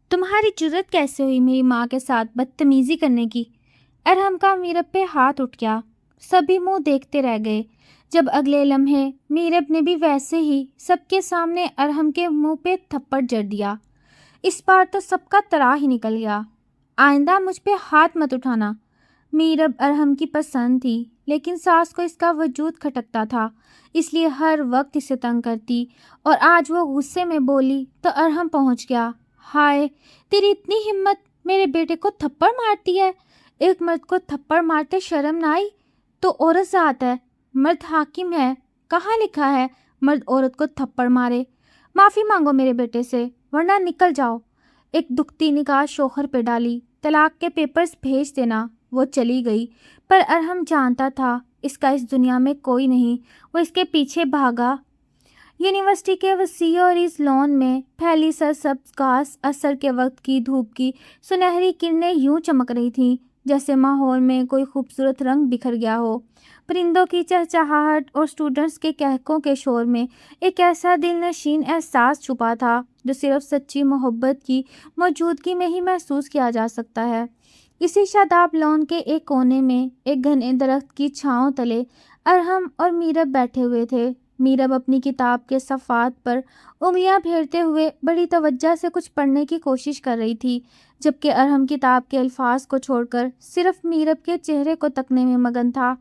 تمہاری جرت کیسے ہوئی میری ماں کے ساتھ بدتمیزی کرنے کی؟ ارحم کا میرب پہ ہاتھ اٹھ گیا۔ سبھی منہ دیکھتے رہ گئے جب اگلے لمحے میرب نے بھی ویسے ہی سب کے سامنے ارحم کے منہ پہ تھپڑ جڑ دیا۔ اس بار تو سب کا ترا ہی نکل گیا۔ آئندہ مجھ پہ ہاتھ مت اٹھانا۔ میرب ارحم کی پسند تھی، لیکن ساس کو اس کا وجود کھٹکتا تھا، اس لیے ہر وقت اسے تنگ کرتی، اور آج وہ غصے میں بولی تو ارحم پہنچ گیا۔ ہائے، تیری اتنی ہمت، میرے بیٹے کو تھپڑ مارتی ہے؟ ایک مرد کو تھپڑ مارتے شرم نہ آئی؟ تو عورت ذات ہے، مرد حاکم ہے، کہاں لکھا ہے مرد عورت کو تھپڑ مارے؟ معافی مانگو میرے بیٹے سے، ورنہ نکل جاؤ۔ ایک دکھتی نگاہ شوہر پہ ڈالی۔ طلاق کے پیپرز بھیج دینا۔ وہ چلی گئی، پر ارحم جانتا تھا اس کا اس دنیا میں کوئی نہیں۔ وہ اس کے پیچھے بھاگا۔ یونیورسٹی کے وسیع اور اس لان میں پھیلی سرسبز گھاس عصر کے وقت کی دھوپ کی سنہری کرنیں یوں چمک رہی تھیں جیسے ماحول میں کوئی خوبصورت رنگ بکھر گیا ہو۔ پرندوں کی چہچہاہٹ اور اسٹوڈنٹس کے قہقہوں کے شور میں ایک ایسا دل نشین احساس چھپا تھا جو صرف سچی محبت کی موجودگی میں ہی محسوس کیا جا سکتا ہے۔ اسی شاداب لان کے ایک کونے میں ایک گھنے درخت کی چھاؤں تلے ارحم اور میرب بیٹھے ہوئے تھے۔ میرب اپنی کتاب کے صفحات پر انگلیاں پھیرتے ہوئے بڑی توجہ سے کچھ پڑھنے کی کوشش کر رہی تھی، جبکہ ارحم کتاب کے الفاظ کو چھوڑ کر صرف میرب کے چہرے کو تکنے میں مگن تھا۔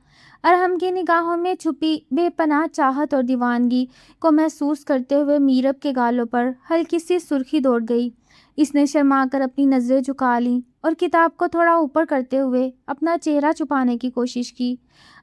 ارحم کی نگاہوں میں چھپی بے پناہ چاہت اور دیوانگی کو محسوس کرتے ہوئے میرب کے گالوں پر ہلکی سی سرخی دوڑ گئی۔ اس نے شرما کر اپنی نظریں جھکا لیں اور کتاب کو تھوڑا اوپر کرتے ہوئے اپنا چہرہ چھپانے کی کوشش کی۔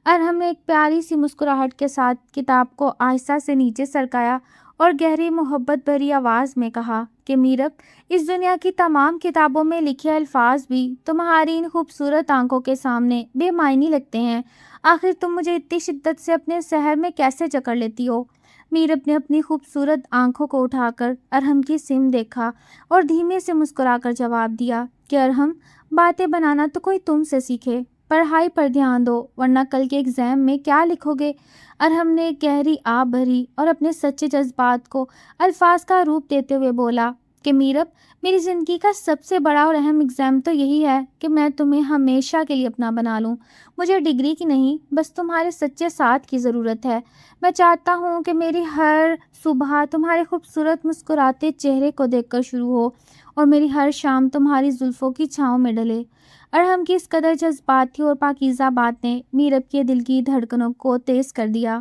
ارحم نے ایک پیاری سی مسکراہٹ کے ساتھ کتاب کو آہستہ سے نیچے سرکایا اور گہری محبت بھری آواز میں کہا کہ میرب، اس دنیا کی تمام کتابوں میں لکھے الفاظ بھی تمہاری ان خوبصورت آنکھوں کے سامنے بے معنی لگتے ہیں۔ آخر تم مجھے اتنی شدت سے اپنے سحر میں کیسے جکڑ لیتی ہو؟ میرب نے اپنی خوبصورت آنکھوں کو اٹھا کر ارحم کی سمت دیکھا اور دھیمے سے مسکرا کر جواب دیا کہ ارحم، باتیں بنانا تو کوئی تم سے سیکھے، پڑھائی پر دھیان دو، ورنہ کل کے ایگزام میں کیا لکھو گے؟ ارحم نے گہری آہ بھری اور اپنے سچے جذبات کو الفاظ کا روپ دیتے ہوئے بولا کہ میرب، میری زندگی کا سب سے بڑا اور اہم ایگزام تو یہی ہے کہ میں تمہیں ہمیشہ کے لیے اپنا بنا لوں۔ مجھے ڈگری کی نہیں، بس تمہارے سچے ساتھ کی ضرورت ہے۔ میں چاہتا ہوں کہ میری ہر صبح تمہارے خوبصورت مسکراتے چہرے کو دیکھ کر شروع ہو اور میری ہر شام تمہاری زلفوں کی چھاؤں میں ڈلے۔ ارحم کی اس قدر جذباتی اور پاکیزہ بات نے میرب کے دل کی دھڑکنوں کو تیز کر دیا۔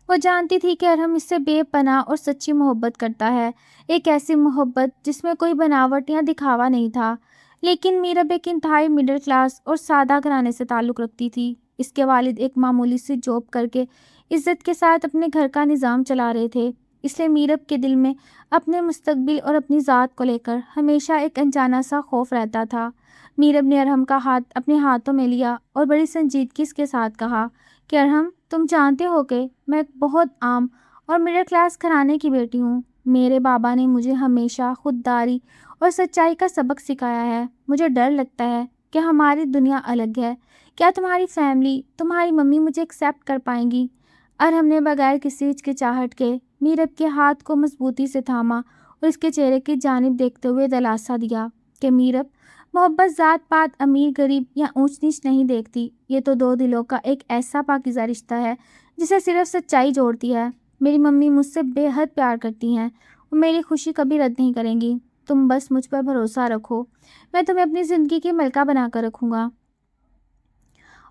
وہ جانتی تھی کہ ارحم اس سے بے پناہ اور سچی محبت کرتا ہے، ایک ایسی محبت جس میں کوئی بناوٹ یا دکھاوا نہیں تھا۔ لیکن میرب ایک انتہائی مڈل کلاس اور سادہ گھرانے سے تعلق رکھتی تھی۔ اس کے والد ایک معمولی سی جاب کر کے عزت کے ساتھ اپنے گھر کا نظام چلا رہے تھے، اس لیے میرب کے دل میں اپنے مستقبل اور اپنی ذات کو لے کر ہمیشہ ایک انجانا سا خوف رہتا تھا۔ میرب نے ارحم کا ہاتھ اپنے ہاتھوں میں لیا اور بڑی سنجیدگی کے ساتھ کہا کہ ارحم، تم جانتے ہو کہ میں ایک بہت عام اور مڈل کلاس گھرانے کی بیٹی ہوں۔ میرے بابا نے مجھے ہمیشہ خودداری اور سچائی کا سبق سکھایا ہے۔ مجھے ڈر لگتا ہے کہ ہماری دنیا الگ ہے۔ کیا تمہاری فیملی، تمہاری ممی مجھے ایکسیپٹ کر پائیں گی؟ ارحم نے بغیر کسی ہچکچاہٹ کے میرب کے ہاتھ کو مضبوطی سے تھاما اور اس کے چہرے کی جانب دیکھتے ہوئے دلاسا دیا کہ میرب، محبت ذات پات، امیر غریب یا اونچ نیچ نہیں دیکھتی، یہ تو دو دلوں کا ایک ایسا پاکیزہ رشتہ ہے جسے صرف سچائی جوڑتی ہے۔ میری ممی مجھ سے بے حد پیار کرتی ہیں اور میری خوشی کبھی رد نہیں کریں گی۔ تم بس مجھ پر بھروسہ رکھو، میں تمہیں اپنی زندگی کی ملکہ بنا کر رکھوں گا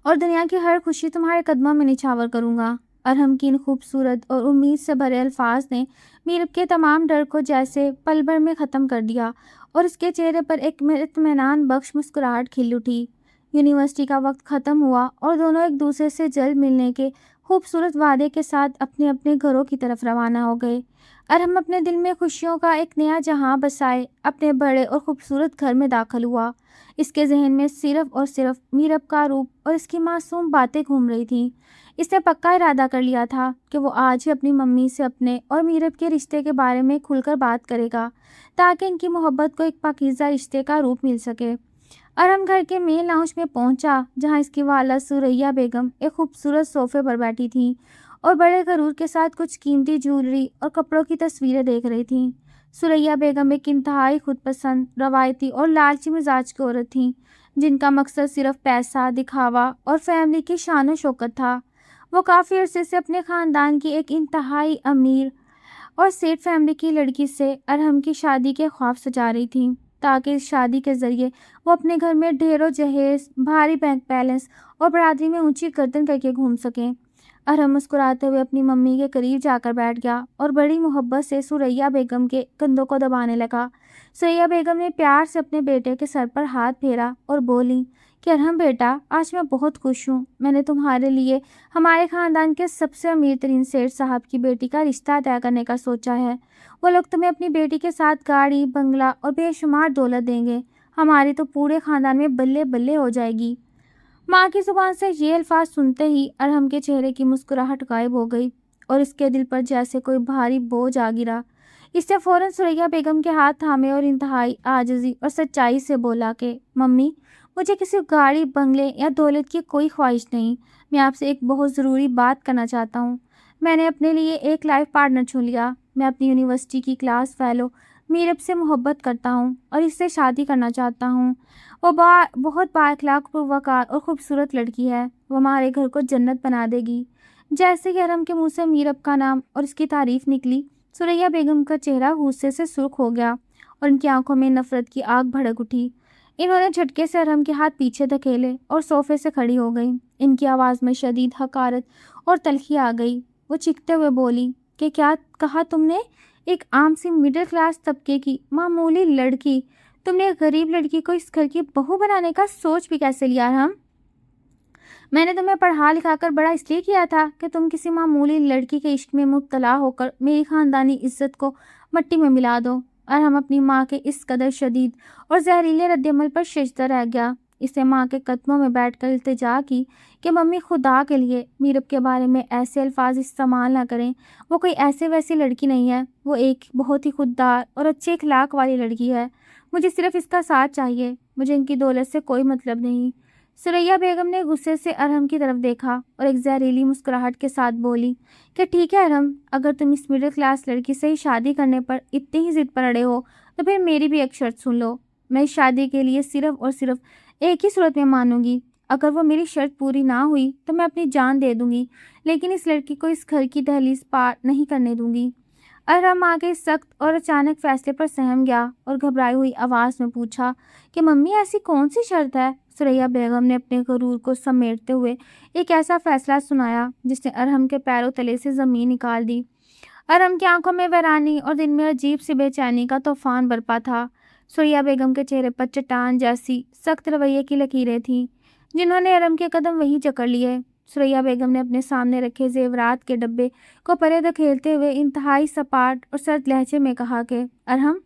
اور دنیا کی ہر خوشی تمہارے قدموں میں نچھاور کروں گا۔ ارحم کی ان خوبصورت اور امید سے بھرے الفاظ نے میرب کے تمام ڈر کو جیسے پل بھر میں ختم کر دیا اور اس کے چہرے پر ایک اطمینان بخش مسکراہٹ کھل اٹھی۔ یونیورسٹی کا وقت ختم ہوا اور دونوں ایک دوسرے سے جلد ملنے کے خوبصورت وعدے کے ساتھ اپنے اپنے گھروں کی طرف روانہ ہو گئے۔ ارحم اپنے دل میں خوشیوں کا ایک نیا جہاں بسائے اپنے بڑے اور خوبصورت گھر میں داخل ہوا۔ اس کے ذہن میں صرف اور صرف میرب کا روپ اور اس کی معصوم باتیں گھوم رہی تھیں۔ اس نے پکا ارادہ کر لیا تھا کہ وہ آج ہی اپنی ممی سے اپنے اور میرب کے رشتے کے بارے میں کھل کر بات کرے گا تاکہ ان کی محبت کو ایک پاکیزہ رشتے کا روپ مل سکے۔ ارحم گھر کے مین لاؤنج میں پہنچا جہاں اس کی والدہ سریہ بیگم ایک خوبصورت صوفے پر بیٹھی تھیں اور بڑے غرور کے ساتھ کچھ قیمتی جیولری اور کپڑوں کی تصویریں دیکھ رہی تھیں۔ سریا بیگم ایک انتہائی خود پسند، روایتی اور لالچی مزاج کی عورت تھیں، جن کا مقصد صرف پیسہ، دکھاوا اور فیملی کی شان و شوکت تھا۔ وہ کافی عرصے سے اپنے خاندان کی ایک انتہائی امیر اور سیٹ فیملی کی لڑکی سے ارحم کی شادی کے خواب سجا رہی تھیں، تاکہ اس شادی کے ذریعے وہ اپنے گھر میں ڈھیر و جہیز، بھاری بینک بیلنس اور برادری میں اونچی گردن کر کے گھوم سکیں۔ ارحم مسکراتے ہوئے اپنی ممی کے قریب جا کر بیٹھ گیا اور بڑی محبت سے سریا بیگم کے کندھوں کو دبانے لگا۔ سریا بیگم نے پیار سے اپنے بیٹے کے سر پر ہاتھ پھیرا اور بولی کہ ارحم بیٹا، آج میں بہت خوش ہوں۔ میں نے تمہارے لیے ہمارے خاندان کے سب سے امیر ترین سیٹھ صاحب کی بیٹی کا رشتہ طے کرنے کا سوچا ہے۔ وہ لوگ تمہیں اپنی بیٹی کے ساتھ گاڑی، بنگلہ اور بے شمار دولت دیں گے۔ ہماری تو پورے خاندان میں بلے بلے ہو جائے گی۔ ماں کی زبان سے یہ الفاظ سنتے ہی ارحم کے چہرے کی مسکراہٹ غائب ہو گئی اور اس کے دل پر جیسے کوئی بھاری بوجھ آ گرا۔ اس نے فوراً سریا بیگم کے ہاتھ تھامے اور انتہائی عاجزی اور سچائی سے بولا کہ ممی، مجھے کسی گاڑی، بنگلے یا دولت کی کوئی خواہش نہیں۔ میں آپ سے ایک بہت ضروری بات کرنا چاہتا ہوں۔ میں نے اپنے لیے ایک لائف پارٹنر چن لیا۔ میں اپنی یونیورسٹی کی کلاس فیلو میرب سے محبت کرتا ہوں اور اس سے شادی کرنا چاہتا ہوں۔ وہ بہت با اخلاق، پروکار اور خوبصورت لڑکی ہے۔ وہ ہمارے گھر کو جنت بنا دے گی۔ جیسے کہ ارحم کے منہ سے میرب کا نام اور اس کی تعریف نکلی، سریا بیگم کا چہرہ غصے سے سرخ ہو گیا اور ان کی آنکھوں میں نفرت کی آگ بھڑک اٹھی۔ انہوں نے جھٹکے سے ارحم کے ہاتھ پیچھے دھکیلے اور صوفے سے کھڑی ہو گئی۔ ان کی آواز میں شدید حقارت اور تلخی آ گئی۔ وہ چیختے ہوئے بولی کہ کیا کہا تم نے؟ ایک عام سی مڈل کلاس طبقے کی معمولی لڑکی، تم نے ایک غریب لڑکی کو اس گھر کی بہو بنانے کا سوچ بھی کیسے لیا ارحم؟ میں نے تمہیں پڑھا لکھا کر بڑا اس لیے کیا تھا کہ تم کسی معمولی لڑکی کے عشق میں مبتلا ہو کر میری خاندانی عزت کو مٹی میں ملا دو۔ ارحم اپنی ماں کے اس قدر شدید اور زہریلے رد عمل پر ششدر رہ گیا۔ اس نے ماں کے قدموں میں بیٹھ کر التجا کی کہ ممی، خدا کے لیے میرب کے بارے میں ایسے الفاظ استعمال نہ کریں۔ وہ کوئی ایسے ویسی لڑکی نہیں ہے۔ وہ ایک بہت ہی خوددار اور اچھے اخلاق والی لڑکی ہے۔ مجھے صرف اس کا ساتھ چاہیے۔ مجھے ان کی دولت سے کوئی مطلب نہیں۔ سریا بیگم نے غصے سے ارحم کی طرف دیکھا اور ایک زہریلی مسکراہٹ کے ساتھ بولی کہ ٹھیک ہے ارحم، اگر تم اس مڈل کلاس لڑکی سے ہی شادی کرنے پر اتنی ہی ضد پر اڑے ہو تو پھر میری بھی ایک شرط سن لو۔ میں اس شادی کے لیے صرف اور صرف ایک ہی صورت میں مانوں گی۔ اگر وہ میری شرط پوری نہ ہوئی تو میں اپنی جان دے دوں گی، لیکن اس لڑکی کو اس گھر کی دہلیز پار نہیں کرنے دوں گی۔ ارحم ماں کے سخت اور اچانک فیصلے پر سہم گیا اور گھبرائی ہوئی آواز میں پوچھا کہ ممی، ایسی کون سی شرط ہے؟ سریا بیگم نے اپنے غرور کو سمیٹتے ہوئے ایک ایسا فیصلہ سنایا جس نے ارحم کے پیروں تلے سے زمین نکال دی۔ ارحم کی آنکھوں میں ویرانی اور دل میں عجیب سی بے چینی کا طوفان برپا تھا۔ سریا بیگم کے چہرے پر چٹان جیسی سخت رویے کی لکیریں تھیں، جنہوں نے ارحم کے قدم وہیں جکڑ لیے۔ سریا بیگم نے اپنے سامنے رکھے زیورات کے ڈبے کو پرے دھکیلتے ہوئے انتہائی سپاٹ اور سرد لہجے میں کہا کہ ارحم،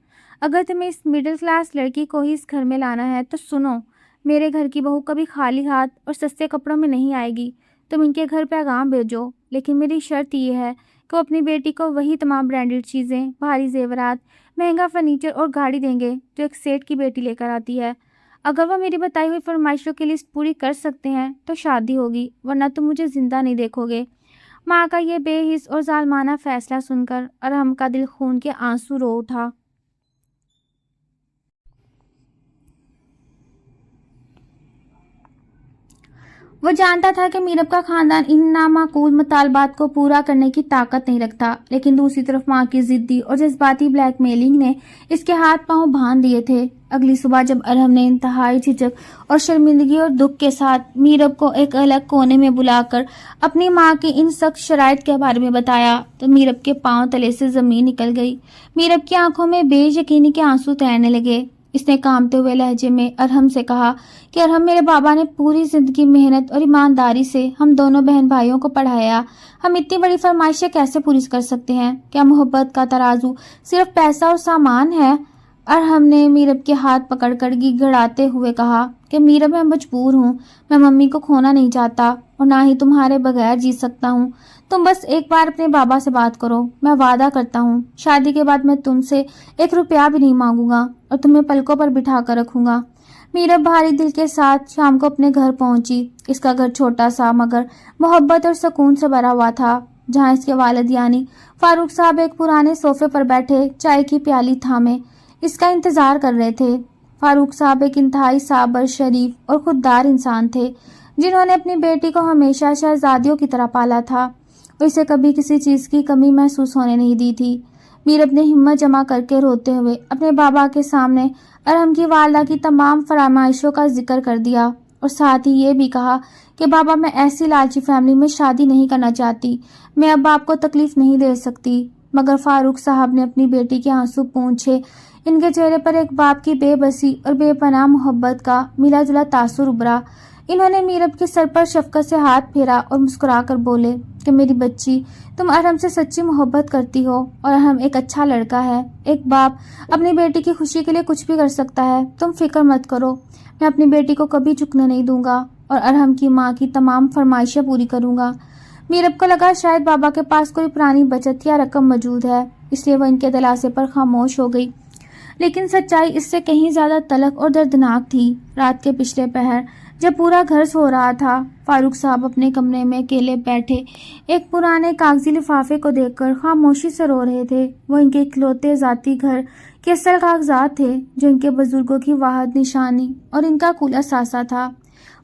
اگر تمہیں اس مڈل کلاس لڑکی کو ہی اس گھر میں لانا ہے تو سنو، میرے گھر کی بہو کبھی خالی ہاتھ اور سستے کپڑوں میں نہیں آئے گی۔ تم ان کے گھر پیغام بھیجو، لیکن میری شرط یہ ہے کہ وہ اپنی بیٹی کو وہی تمام برانڈڈ چیزیں، بھاری زیورات، مہنگا فرنیچر اور گاڑی دیں گے جو ایک سیٹ کی بیٹی لے کر آتی ہے۔ اگر وہ میری بتائی ہوئی فرمائشوں کی لسٹ پوری کر سکتے ہیں تو شادی ہوگی، ورنہ تم مجھے زندہ نہیں دیکھو گے۔ ماں کا یہ بے حس اور ظالمانہ فیصلہ سن کر ارحم کا دل خون کے آنسو رو اٹھا۔ وہ جانتا تھا کہ میرب کا خاندان ان نامعقول مطالبات کو پورا کرنے کی طاقت نہیں رکھتا، لیکن دوسری طرف ماں کی ضدی اور جذباتی بلیک میلنگ نے اس کے ہاتھ پاؤں باندھ دیے تھے۔ اگلی صبح جب ارحم نے انتہائی جھجک اور شرمندگی اور دکھ کے ساتھ میرب کو ایک الگ کونے میں بلا کر اپنی ماں کی ان سخت شرائط کے بارے میں بتایا تو میرب کے پاؤں تلے سے زمین نکل گئی۔ میرب کی آنکھوں میں بے یقینی کے آنسو تیرنے لگے۔ اس نے کانپتے ہوئے لہجے میں ارحم سے کہا کہ ارحم، میرے بابا نے پوری زندگی محنت اور ایمانداری سے ہم دونوں بہن بھائیوں کو پڑھایا۔ ہم اتنی بڑی فرمائشیں کیسے پوری کر سکتے ہیں؟ کیا محبت کا ترازو صرف پیسہ اور سامان ہے؟ ارحم نے میرب کے ہاتھ پکڑ کر گڑگڑاتے ہوئے کہا کہ میرب، میں مجبور ہوں۔ میں ممی کو کھونا نہیں چاہتا اور نہ ہی تمہارے بغیر جی سکتا ہوں۔ تم بس ایک بار اپنے بابا سے بات کرو۔ میں وعدہ کرتا ہوں شادی کے بعد میں تم سے 1 روپیہ بھی نہیں مانگوں گا اور تمہیں پلکوں پر بٹھا کر رکھوں گا۔ میرب بھاری دل کے ساتھ شام کو اپنے گھر پہنچی۔ اس کا گھر چھوٹا سا مگر محبت اور سکون سے بھرا ہوا تھا۔ جہاں اس کے والد یعنی فاروق صاحب ایک پرانے صوفے پر بیٹھے چائے کی پیالی تھامے اس کا انتظار کر رہے تھے۔ فاروق صاحب ایک انتہائی صابر، شریف اور خوددار انسان تھے، جنہوں نے اپنی بیٹی کو ہمیشہ شہزادیوں کی طرح پالا تھا اور اسے کبھی کسی چیز کی کمی محسوس ہونے نہیں دی تھی۔ میرب نے ہمت جمع کر کے روتے ہوئے اپنے بابا کے سامنے ارحم کی والدہ کی تمام فرمائشوں کا ذکر کر دیا اور ساتھ ہی یہ بھی کہا کہ بابا، میں ایسی لالچی فیملی میں شادی نہیں کرنا چاہتی، میں اب آپ کو تکلیف نہیں دے سکتی۔ مگر فاروق صاحب نے اپنی بیٹی کے آنسو پونچھے، ان کے چہرے پر ایک باپ کی بے بسی اور بے پناہ محبت کا ملا جلا تاثر ابھرا۔ انہوں نے میرب کے سر پر شفقت سے ہاتھ پھیرا اور مسکرا کر بولے کہ میری بچی، تم ارحم سے سچی محبت کرتی ہو اور ارحم ایک اچھا لڑکا ہے۔ ایک باپ اپنی بیٹی کی خوشی کے لیے کچھ بھی کر سکتا ہے، تم فکر مت کرو، میں اپنی بیٹی کو کبھی جھکنے نہیں دوں گا اور ارحم کی ماں کی تمام فرمائشیں پوری کروں گا۔ میرب کو لگا شاید بابا کے پاس کوئی پرانی بچت یا رقم موجود ہے، اس لیے وہ ان کے دلاسے پر خاموش ہو گئی، لیکن سچائی اس سے کہیں زیادہ تلخ اور دردناک تھی۔ رات کے پچھلے پہر جب پورا گھر سو رہا تھا، فاروق صاحب اپنے کمرے میں اکیلے بیٹھے ایک پرانے کاغذی لفافے کو دیکھ کر خاموشی سے رو رہے تھے۔ وہ ان کے اکلوتے ذاتی گھر کے اصل کاغذات تھے جو ان کے بزرگوں کی واحد نشانی اور ان کا کل اثاثہ تھا۔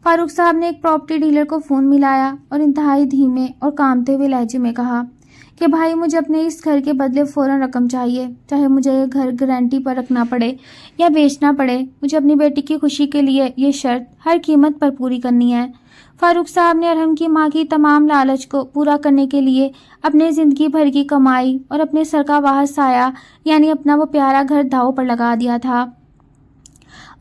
فاروق صاحب نے ایک پراپرٹی ڈیلر کو فون ملایا اور انتہائی دھیمے اور کانپتے ہوئے لہجے میں کہا کہ بھائی، مجھے اپنے اس گھر کے بدلے فوراً رقم چاہیے، چاہے مجھے یہ گھر گارنٹی پر رکھنا پڑے یا بیچنا پڑے، مجھے اپنی بیٹی کی خوشی کے لیے یہ شرط ہر قیمت پر پوری کرنی ہے۔ فاروق صاحب نے ارحم کی ماں کی تمام لالچ کو پورا کرنے کے لیے اپنے زندگی بھر کی کمائی اور اپنے سر کا واحد سایہ یعنی اپنا وہ پیارا گھر داؤ پر لگا دیا تھا۔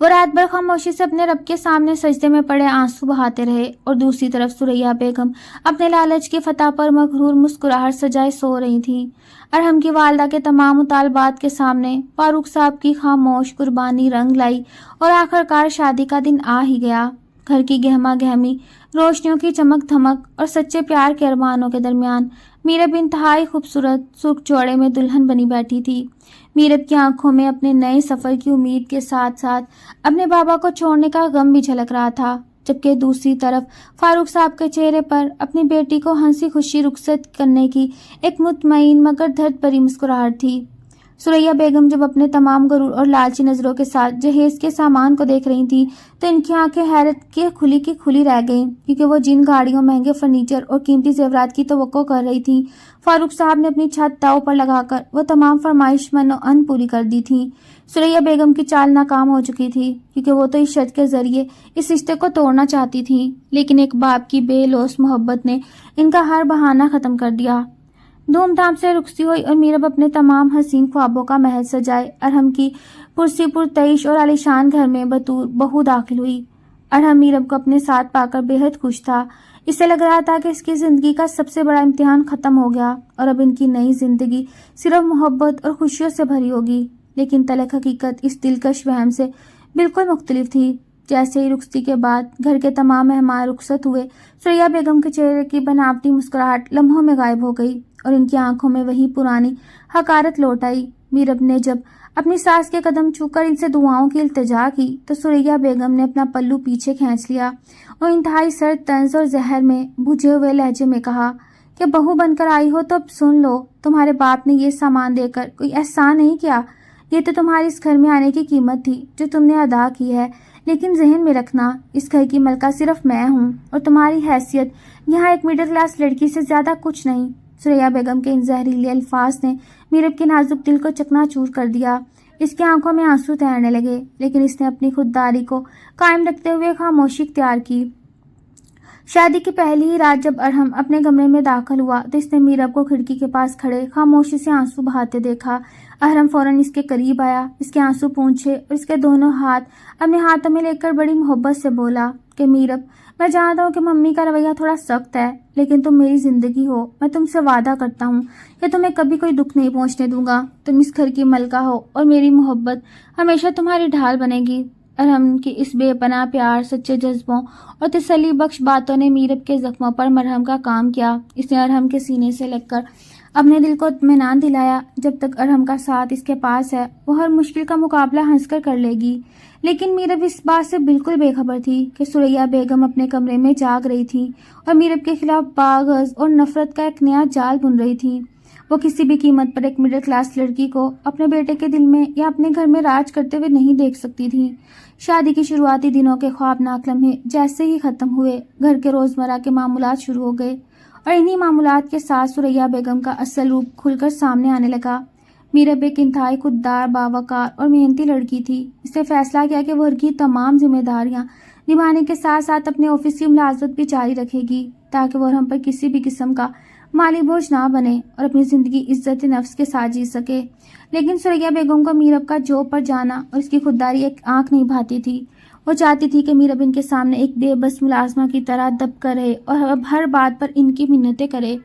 وہ رات بھر خاموشی سے اپنے رب کے سامنے سجدے میں پڑے آنسو بہاتے رہے اور دوسری طرف سریا بیگم اپنے لالچ کی فتح پر مغرور مسکراہٹ سجائے سو رہی تھیں۔ ارحم کی والدہ کے تمام مطالبات کے سامنے فاروق صاحب کی خاموش قربانی رنگ لائی اور آخرکار شادی کا دن آ ہی گیا۔ گھر کی گہما گہمی، روشنیوں کی چمک دھمک اور سچے پیار کے ارمانوں کے درمیان میرب انتہائی خوبصورت سرخ جوڑے میں دلہن بنی بیٹھی تھی۔ میرب کی آنکھوں میں اپنے نئے سفر کی امید کے ساتھ ساتھ اپنے بابا کو چھوڑنے کا غم بھی جھلک رہا تھا، جبکہ دوسری طرف فاروق صاحب کے چہرے پر اپنی بیٹی کو ہنسی خوشی رخصت کرنے کی ایک مطمئن مگر درد بھری مسکراہٹ تھی۔ سریا بیگم جب اپنے تمام غرور اور لالچی نظروں کے ساتھ جہیز کے سامان کو دیکھ رہی تھی تو ان کی آنکھیں حیرت کے کھلی رہ گئیں، کیونکہ وہ جن گاڑیوں، مہنگے فرنیچر اور قیمتی زیورات کی توقع کر رہی تھیں، فاروق صاحب نے اپنی چھت داؤ پر لگا کر وہ تمام فرمائش من و ان پوری کر دی تھی۔ سریا بیگم کی چال ناکام ہو چکی تھی، کیونکہ وہ تو اس شرط کے ذریعے اس رشتے کو توڑنا چاہتی تھی، لیکن ایک باپ کی بے لوث محبت نے ان کا ہر بہانہ ختم کر دیا۔ دھوم دھام سے رخصتی ہوئی اور میرب اپنے تمام حسین خوابوں کا محل سجائے ارحم کی پرسی پرتعیش اور عالیشان گھر میں بطور بہو داخل ہوئی۔ ارحم میرب کو اپنے ساتھ پا کر بے حد خوش تھا۔ اسے لگ رہا تھا کہ اس کی زندگی کا سب سے بڑا امتحان ختم ہو گیا اور اب ان کی نئی زندگی صرف محبت اور خوشیوں سے بھری ہوگی، لیکن تلخ حقیقت اس دلکش وہم سے بالکل مختلف تھی۔ جیسے ہی رخصتی کے بعد گھر کے تمام مہمان رخصت ہوئے، سریا بیگم کے چہرے کی بناوٹی مسکراہٹ لمحوں میں غائب ہو گئی اور ان کی آنکھوں میں وہی پرانی حقارت لوٹ آئی۔ میرب نے جب اپنی ساس کے قدم چھو کر ان سے دعاؤں کی التجا کی تو سریا بیگم نے اپنا پلو پیچھے کھینچ لیا اور انتہائی سرد طنز اور زہر میں بھجے ہوئے لہجے میں کہا کہ بہو بن کر آئی ہو تو اب سن لو، تمہارے باپ نے یہ سامان دے کر کوئی احسان نہیں کیا، یہ تو تمہاری اس گھر میں آنے کی قیمت تھی جو تم نے ادا کی ہے، لیکن ذہن میں رکھنا اس گھر کی ملکہ صرف میں ہوں اور تمہاری حیثیت یہاں ایک مڈل کلاس لڑکی سے زیادہ کچھ نہیں۔ سریا بیگم کے ان زہریلے الفاظ نے میرب کے نازک دل کو چکنا چور کر دیا۔ اس کی آنکھوں میں آنسو تیرنے لگے، لیکن اس نے اپنی خودداری کو قائم رکھتے ہوئے خاموشی اختیار کی۔ شادی کی پہلی ہی رات جب ارحم اپنے کمرے میں داخل ہوا تو اس نے میرب کو کھڑکی کے پاس کھڑے خاموشی سے آنسو بہاتے دیکھا۔ ارحم فوراً اس کے قریب آیا، اس کے آنسو پونچھے اور اس کے دونوں ہاتھ اپنے ہاتھوں میں لے کر بڑی محبت سے بولا کہ میرب، میں جانتا ہوں کہ ممی کا رویہ تھوڑا سخت ہے، لیکن تم میری زندگی ہو، میں تم سے وعدہ کرتا ہوں کہ تمہیں کبھی کوئی دکھ نہیں پہنچنے دوں گا، تم اس گھر کی ملکہ ہو اور میری محبت ہمیشہ تمہاری ڈھال بنے گی۔ ارحم کی اس بے پناہ پیار، سچے جذبوں اور تسلی بخش باتوں نے میرب کے زخموں پر مرہم کا کام کیا۔ اس نے ارحم کے سینے سے لگ کر اپنے دل کو اطمینان دلایا جب تک ارحم کا ساتھ اس کے پاس ہے وہ ہر مشکل کا مقابلہ ہنس کر لے گی۔ لیکن میرب اس بات سے بالکل بے خبر تھی کہ ثریا بیگم اپنے کمرے میں جاگ رہی تھی اور میرب کے خلاف باغز اور نفرت کا ایک نیا جال بن رہی تھی۔ وہ کسی بھی قیمت پر ایک مڈل کلاس لڑکی کو اپنے بیٹے کے دل میں یا اپنے گھر میں راج کرتے ہوئے نہیں دیکھ سکتی تھی۔ شادی کی شروعاتی دنوں کے خوابناک لمحے جیسے ہی ختم ہوئے، گھر کے روزمرہ کے معمولات شروع ہو گئے اور انہی معمولات کے ساتھ ثریا بیگم کا اصل روپ کھل کر سامنے آنے لگا۔ میرب ایک انتہائی خوددار، باوقار اور محنتی لڑکی تھی۔ اس نے فیصلہ کیا کہ وہ گھر کی تمام ذمہ داریاں نبھانے کے ساتھ ساتھ اپنے آفس کی ملازمت بھی جاری رکھے گی تاکہ وہ ہم پر کسی بھی قسم کا مالی بوجھ نہ بنے اور اپنی زندگی عزت نفس کے ساتھ جی سکے۔ لیکن ثریا بیگم کو میرب کا جاب پر جانا اور اس کی خودداری ایک آنکھ نہیں بھاتی تھی۔ وہ چاہتی تھی کہ میرب ان کے سامنے ایک بے بس ملازمہ کی طرح دب کر رہے اور اب ہر بات پر ان کی منتیں کرے۔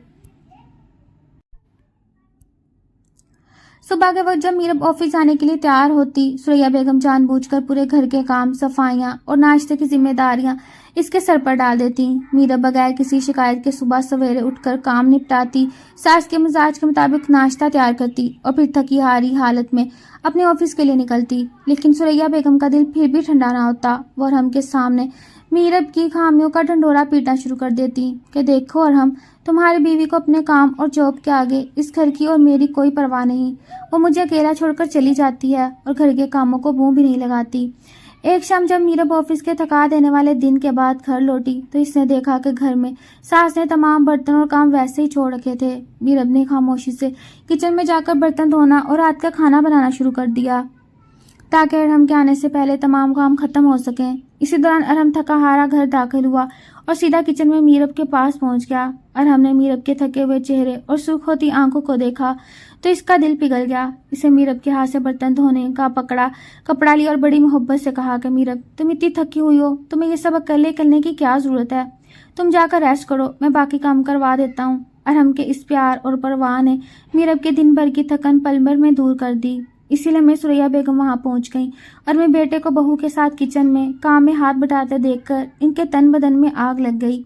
صبح کے وقت جب میرب آفس جانے کے لیے تیار ہوتی، ثریا بیگم جان بوجھ کر پورے گھر کے کام، صفائیاں اور ناشتے کی ذمہ داریاں اس کے سر پر ڈال دیتی۔ میرب بغیر کسی شکایت کے صبح سویرے اٹھ کر کام نپٹاتی، ساس کے مزاج کے مطابق ناشتہ تیار کرتی اور پھر تھکی ہاری حالت میں اپنے آفس کے لیے نکلتی۔ لیکن ثریا بیگم کا دل پھر بھی ٹھنڈا نہ ہوتا۔ وہ ارحم کے سامنے میرب کی خامیوں کا ڈنڈورا پیٹنا شروع کر دیتی کہ دیکھو ارحم، تمہاری بیوی کو اپنے کام اور جاب کے آگے اس گھر کی اور میری کوئی پرواہ نہیں۔ وہ مجھے اکیلا چھوڑ کر چلی جاتی ہے اور گھر کے کاموں کو منہ بھی نہیں لگاتی۔ ایک شام جب میرب آفس کے تھکا دینے والے دن کے بعد گھر لوٹی تو اس نے دیکھا کہ گھر میں ساس نے تمام برتن اور کام ویسے ہی چھوڑ رکھے تھے۔ میرب نے خاموشی سے کچن میں جا کر برتن دھونا اور رات کا کھانا بنانا شروع کر دیا تاکہ ارحم کے آنے سے پہلے تمام کام ختم ہو سکیں۔ اسی دوران ارحم تھکا ہارا گھر داخل ہوا اور سیدھا کچن میں میرب کے پاس پہنچ گیا۔ ارحم نے میرب کے تھکے ہوئے چہرے اور سرخ ہوتی آنکھوں کو دیکھا تو اس کا دل پگھل گیا۔ اسے میرب کے ہاتھ سے برتن دھونے کا کپڑا لیا اور بڑی محبت سے کہا کہ میرب، تم اتنی تھکی ہوئی ہو، تمہیں یہ سب اکیلے کرنے کی کیا ضرورت ہے؟ تم جا کر ریسٹ کرو، میں باقی کام کروا دیتا ہوں۔ ارحم کے اس پیار اور پرواہ نے میرب کے دن بھر کی تھکن پل بھر میں دور کر دی۔ اسی لمحے ثریا بیگم وہاں پہنچ گئیں اور میں بیٹے کو بہو کے ساتھ کچن میں کام میں ہاتھ بٹاتے دیکھ کر ان کے تن بدن میں آگ لگ گئی۔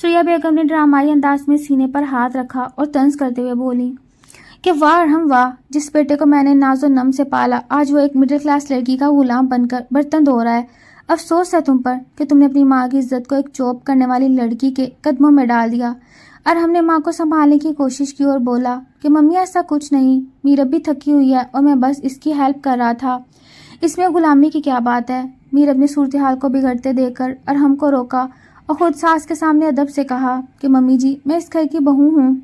ثریا بیگم نے ڈرامائی انداز میں سینے پر ہاتھ رکھا اور طنز کرتے ہوئے بولی کہ واہ ارحم واہ، جس بیٹے کو میں نے ناز و نم سے پالا آج وہ ایک مڈل کلاس لڑکی کا غلام بن کر برتن دھو رہا ہے۔ افسوس ہے تم پر کہ تم نے اپنی ماں کی عزت کو ایک جاب کرنے والی لڑکی کے قدموں میں ڈال دیا۔ ارحم نے ماں کو سنبھالنے کی کوشش کی اور بولا کہ ممی ایسا کچھ نہیں، میرب بھی تھکی ہوئی ہے اور میں بس اس کی ہیلپ کر رہا تھا، اس میں غلامی کی کیا بات ہے؟ میرب نے صورتحال کو بگڑتے دیکھ کر ارحم کو روکا اور خود ساس کے سامنے ادب سے کہا کہ ممی جی، میں اس گھر کی بہو ہوں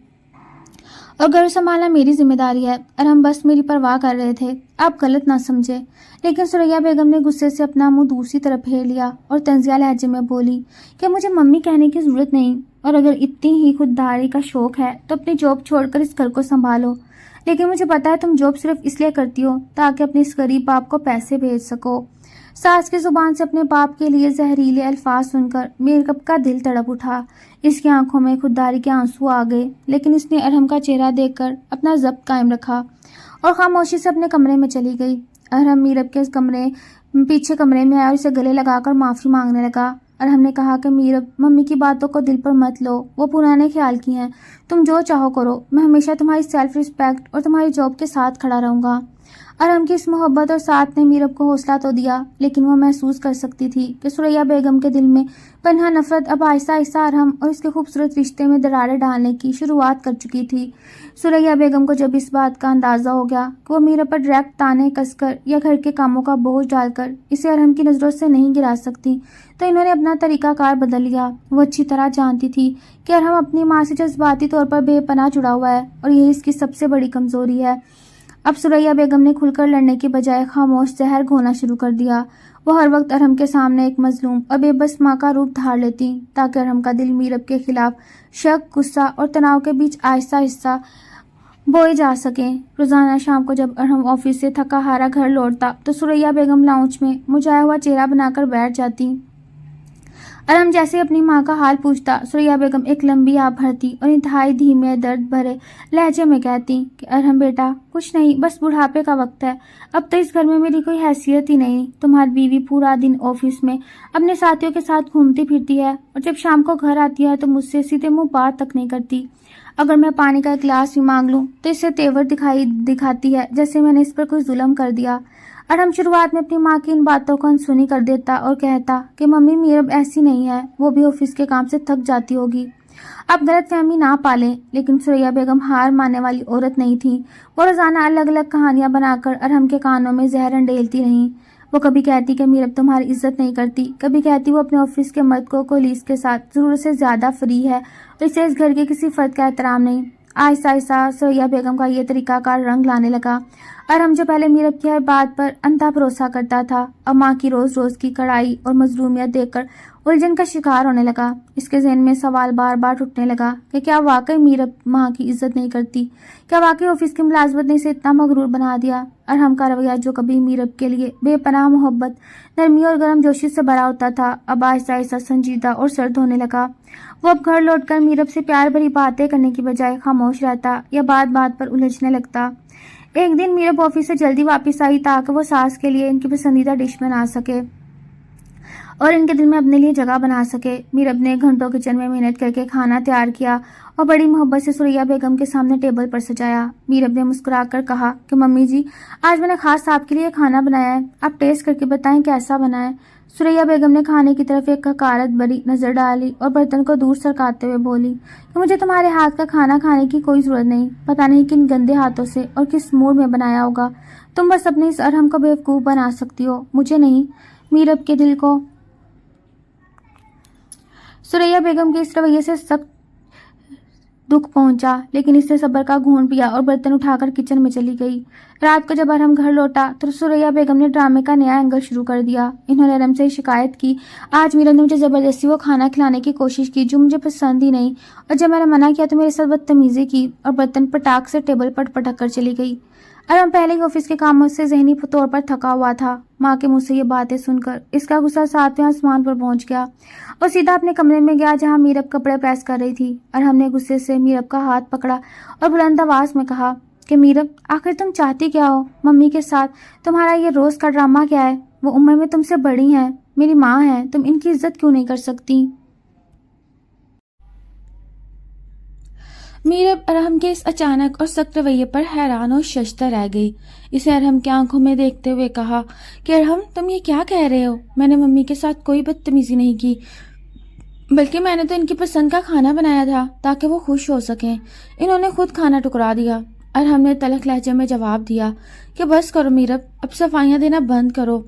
اور گھر سنبھالنا میری ذمہ داری ہے۔ ارحم بس میری پرواہ کر رہے تھے، آپ غلط نہ سمجھے۔ لیکن ثریا بیگم نے غصے سے اپنا منہ دوسری طرف پھیر لیا اور طنزیہ لہجے میں بولی کہ مجھے ممی کہنے کی ضرورت نہیں، اور اگر اتنی ہی خودداری کا شوق ہے تو اپنی جاب چھوڑ کر اس گھر کو سنبھالو۔ لیکن مجھے پتا ہے تم جاب صرف اس لیے کرتی ہو تاکہ اپنے اس غریب باپ کو پیسے بھیج سکو۔ ساس کی زبان سے اپنے باپ کے لیے زہریلے الفاظ سن کر میرب کا دل تڑپ اٹھا۔ اس کی آنکھوں میں خودداری کے آنسو آ گئے، لیکن اس نے ارحم کا چہرہ دیکھ کر اپنا ضبط قائم رکھا اور خاموشی سے اپنے کمرے میں چلی گئی۔ ارحم میرب کے پیچھے کمرے میں آیا اور اسے گلے لگا کر معافی مانگنے لگا۔ ارحم نے کہا کہ میرب، ممی کی باتوں کو دل پر مت لو، وہ پرانے خیال کی ہیں، تم جو چاہو کرو، میں ہمیشہ تمہاری سیلف رسپیکٹ اور تمہاری جاب کے ساتھ کھڑا رہوں گا۔ ارحم کی اس محبت اور ساتھ نے میرب کو حوصلہ تو دیا، لیکن وہ محسوس کر سکتی تھی کہ ثریا بیگم کے دل میں پنہا نفرت اب آہستہ آہستہ ارحم اور اس کے خوبصورت رشتے میں دراڑیں ڈالنے کی شروعات کر چکی تھی۔ ثریا بیگم کو جب اس بات کا اندازہ ہو گیا کہ وہ میرب پر ڈائریکٹ تانے کس کر یا گھر کے کاموں کا بوجھ ڈال کر اسے ارحم کی نظروں سے نہیں گرا سکتی، تو انہوں نے اپنا طریقہ کار بدل لیا۔ وہ اچھی طرح جانتی تھی کہ ارحم اپنی ماں سے جذباتی طور پر بے پناہ جڑا ہوا ہے اور یہی اس کی سب سے بڑی کمزوری ہے۔ اب ثریا بیگم نے کھل کر لڑنے کی بجائے خاموش زہر گھونا شروع کر دیا۔ وہ ہر وقت ارحم کے سامنے ایک مظلوم اور بے بس ماں کا روپ دھار لیتی تاکہ ارحم کا دل میرب کے خلاف شک، غصہ اور تناؤ کے بیچ آہستہ آہستہ بوئے جا سکیں۔ روزانہ شام کو جب ارحم آفس سے تھکا ہارا گھر لوٹتا تو ثریا بیگم لاؤنج میں مجھایا ہوا چہرہ بنا کر بیٹھ جاتی۔ ارحم جیسے اپنی ماں کا حال پوچھتا، ثریا بیگم ایک لمبی آہ بھرتی اور انتہائی دھیمے درد بھرے لہجے میں کہتی کہ ارحم بیٹا، کچھ نہیں، بس بڑھاپے کا وقت ہے، اب تو اس گھر میں میری کوئی حیثیت ہی نہیں۔ تمہاری بیوی پورا دن آفس میں اپنے ساتھیوں کے ساتھ گھومتی پھرتی ہے اور جب شام کو گھر آتی ہے تو مجھ سے سیدھے منہ بات تک نہیں کرتی۔ اگر میں پانی کا گلاس بھی مانگ لوں تو اسے تیور دکھاتی ہے جیسے میں نے اس پر کوئی ظلم کر دیا۔ ارحم شروعات میں اپنی ماں کی ان باتوں کو انسنی کر دیتا اور کہتا کہ ممی میرب ایسی نہیں ہے، وہ بھی آفس کے کام سے تھک جاتی ہوگی۔ اب غلط فہمی نہ پالیں، لیکن سریا بیگم ہار ماننے والی عورت نہیں تھی۔ وہ روزانہ الگ الگ کہانیاں بنا کر ارحم کے کانوں میں زہر انڈیلتی رہیں۔ وہ کبھی کہتی کہ میرب تمہاری عزت نہیں کرتی، کبھی کہتی وہ اپنے آفس کے مرد کو کولیز کے ساتھ ضرورت سے زیادہ فری ہے اور اسے اس گھر کے کسی فرد کا احترام نہیں۔ آہستہ آہستہ سریا بیگم کا یہ طریقہ کار رنگ لانے لگا۔ ارحم جو پہلے میرب کی ہر بات پر انتہا بھروسہ کرتا تھا، اب ماں کی روز روز کی کڑائی اور مظلومیت دیکھ کر الجھن کا شکار ہونے لگا۔ اس کے ذہن میں سوال بار بار اٹھنے لگا کہ کیا واقعی میرب ماں کی عزت نہیں کرتی؟ کیا واقعی آفس کی ملازمت نے اسے اتنا مغرور بنا دیا؟ ارحم کا رویہ جو کبھی میرب کے لیے بے پناہ محبت، نرمی اور گرم جوشی سے بھرا ہوتا تھا، اب آہستہ آہستہ سنجیدہ اور سرد ہونے لگا۔ وہ اب گھر لوٹ کر میرب سے پیار بھری باتیں کرنے کی بجائے خاموش رہتا یا بات بات پر الجھنے لگتا۔ ایک دن میرب آفس سے جلدی واپس آئی تاکہ وہ ساس کے لیے ان کی پسندیدہ ڈش بنا سکے اور ان کے دل میں اپنے لیے جگہ بنا سکے۔ میرب نے گھنٹوں کچن میں محنت کر کے کھانا تیار کیا اور بڑی محبت سے سریا بیگم کے سامنے ٹیبل پر سجایا۔ میرب نے مسکرا کر کہا کہ ممی جی، آج میں نے خاص آپ کے لیے کھانا بنایا ہے، آپ ٹیسٹ کر کے بتائیں کیسا بنا ہے۔ سریا بیگم نے کھانے کی طرف ایک حقارت بھری نظر ڈالی اور برتن کو دور سرکاتے ہوئے بولی کہ مجھے تمہارے ہاتھ کا کھانا کھانے کی کوئی ضرورت نہیں، پتہ نہیں کن گندے ہاتھوں سے اور کس موڈ میں بنایا ہوگا، تم بس اپنے اس ارحم کو بیوقوف بنا سکتی ہو، مجھے نہیں۔ میرب کے دل کو سریا بیگم کے اس رویے سے سخت دکھ پہنچا، لیکن اس نے صبر کا گھونٹ پیا اور برتن اٹھا کر کچن میں چلی گئی۔ رات کو جب ارحم گھر لوٹا تو سریا بیگم نے ڈرامے کا نیا اینگل شروع کر دیا۔ انہوں نے ارحم سے شکایت کی، آج میرب نے مجھے زبردستی وہ کھانا کھلانے کی کوشش کی جو مجھے پسند ہی نہیں، اور جب میں نے منع کیا تو میرے ساتھ بدتمیزی کی اور برتن پٹاخ سے ٹیبل پر پٹک کر چلی گئی۔ ارحم پہلے ہی آفس کے کاموں سے ذہنی طور پر تھکا ہوا تھا۔ ماں کے منہ سے یہ باتیں سن کر اس کا غصہ 7ویں آسمان پر پہنچ گیا اور سیدھا اپنے کمرے میں گیا جہاں میرب کپڑے پریس کر رہی تھی۔ ارحم نے غصے سے میرب کا ہاتھ پکڑا اور بلند آواز میں کہا کہ میرب، آخر تم چاہتی کیا ہو؟ ممی کے ساتھ تمہارا یہ روز کا ڈرامہ کیا ہے؟ وہ عمر میں تم سے بڑی ہیں، میری ماں ہیں، تم ان کی عزت کیوں نہیں کر سکتی؟ میرب ارحم کے اس اچانک اور سخت رویے پر حیران اور ششدر رہ گئی۔ اسے ارحم کی آنکھوں میں دیکھتے ہوئے کہا کہ ارحم، تم یہ کیا کہہ رہے ہو؟ میں نے ممی کے ساتھ کوئی بدتمیزی نہیں کی، بلکہ میں نے تو ان کی پسند کا کھانا بنایا تھا تاکہ وہ خوش ہو سکیں، انہوں نے خود کھانا ٹکرا دیا۔ ارحم نے تلخ لہجے میں جواب دیا کہ بس کرو میرب، اب صفائیاں دینا بند کرو،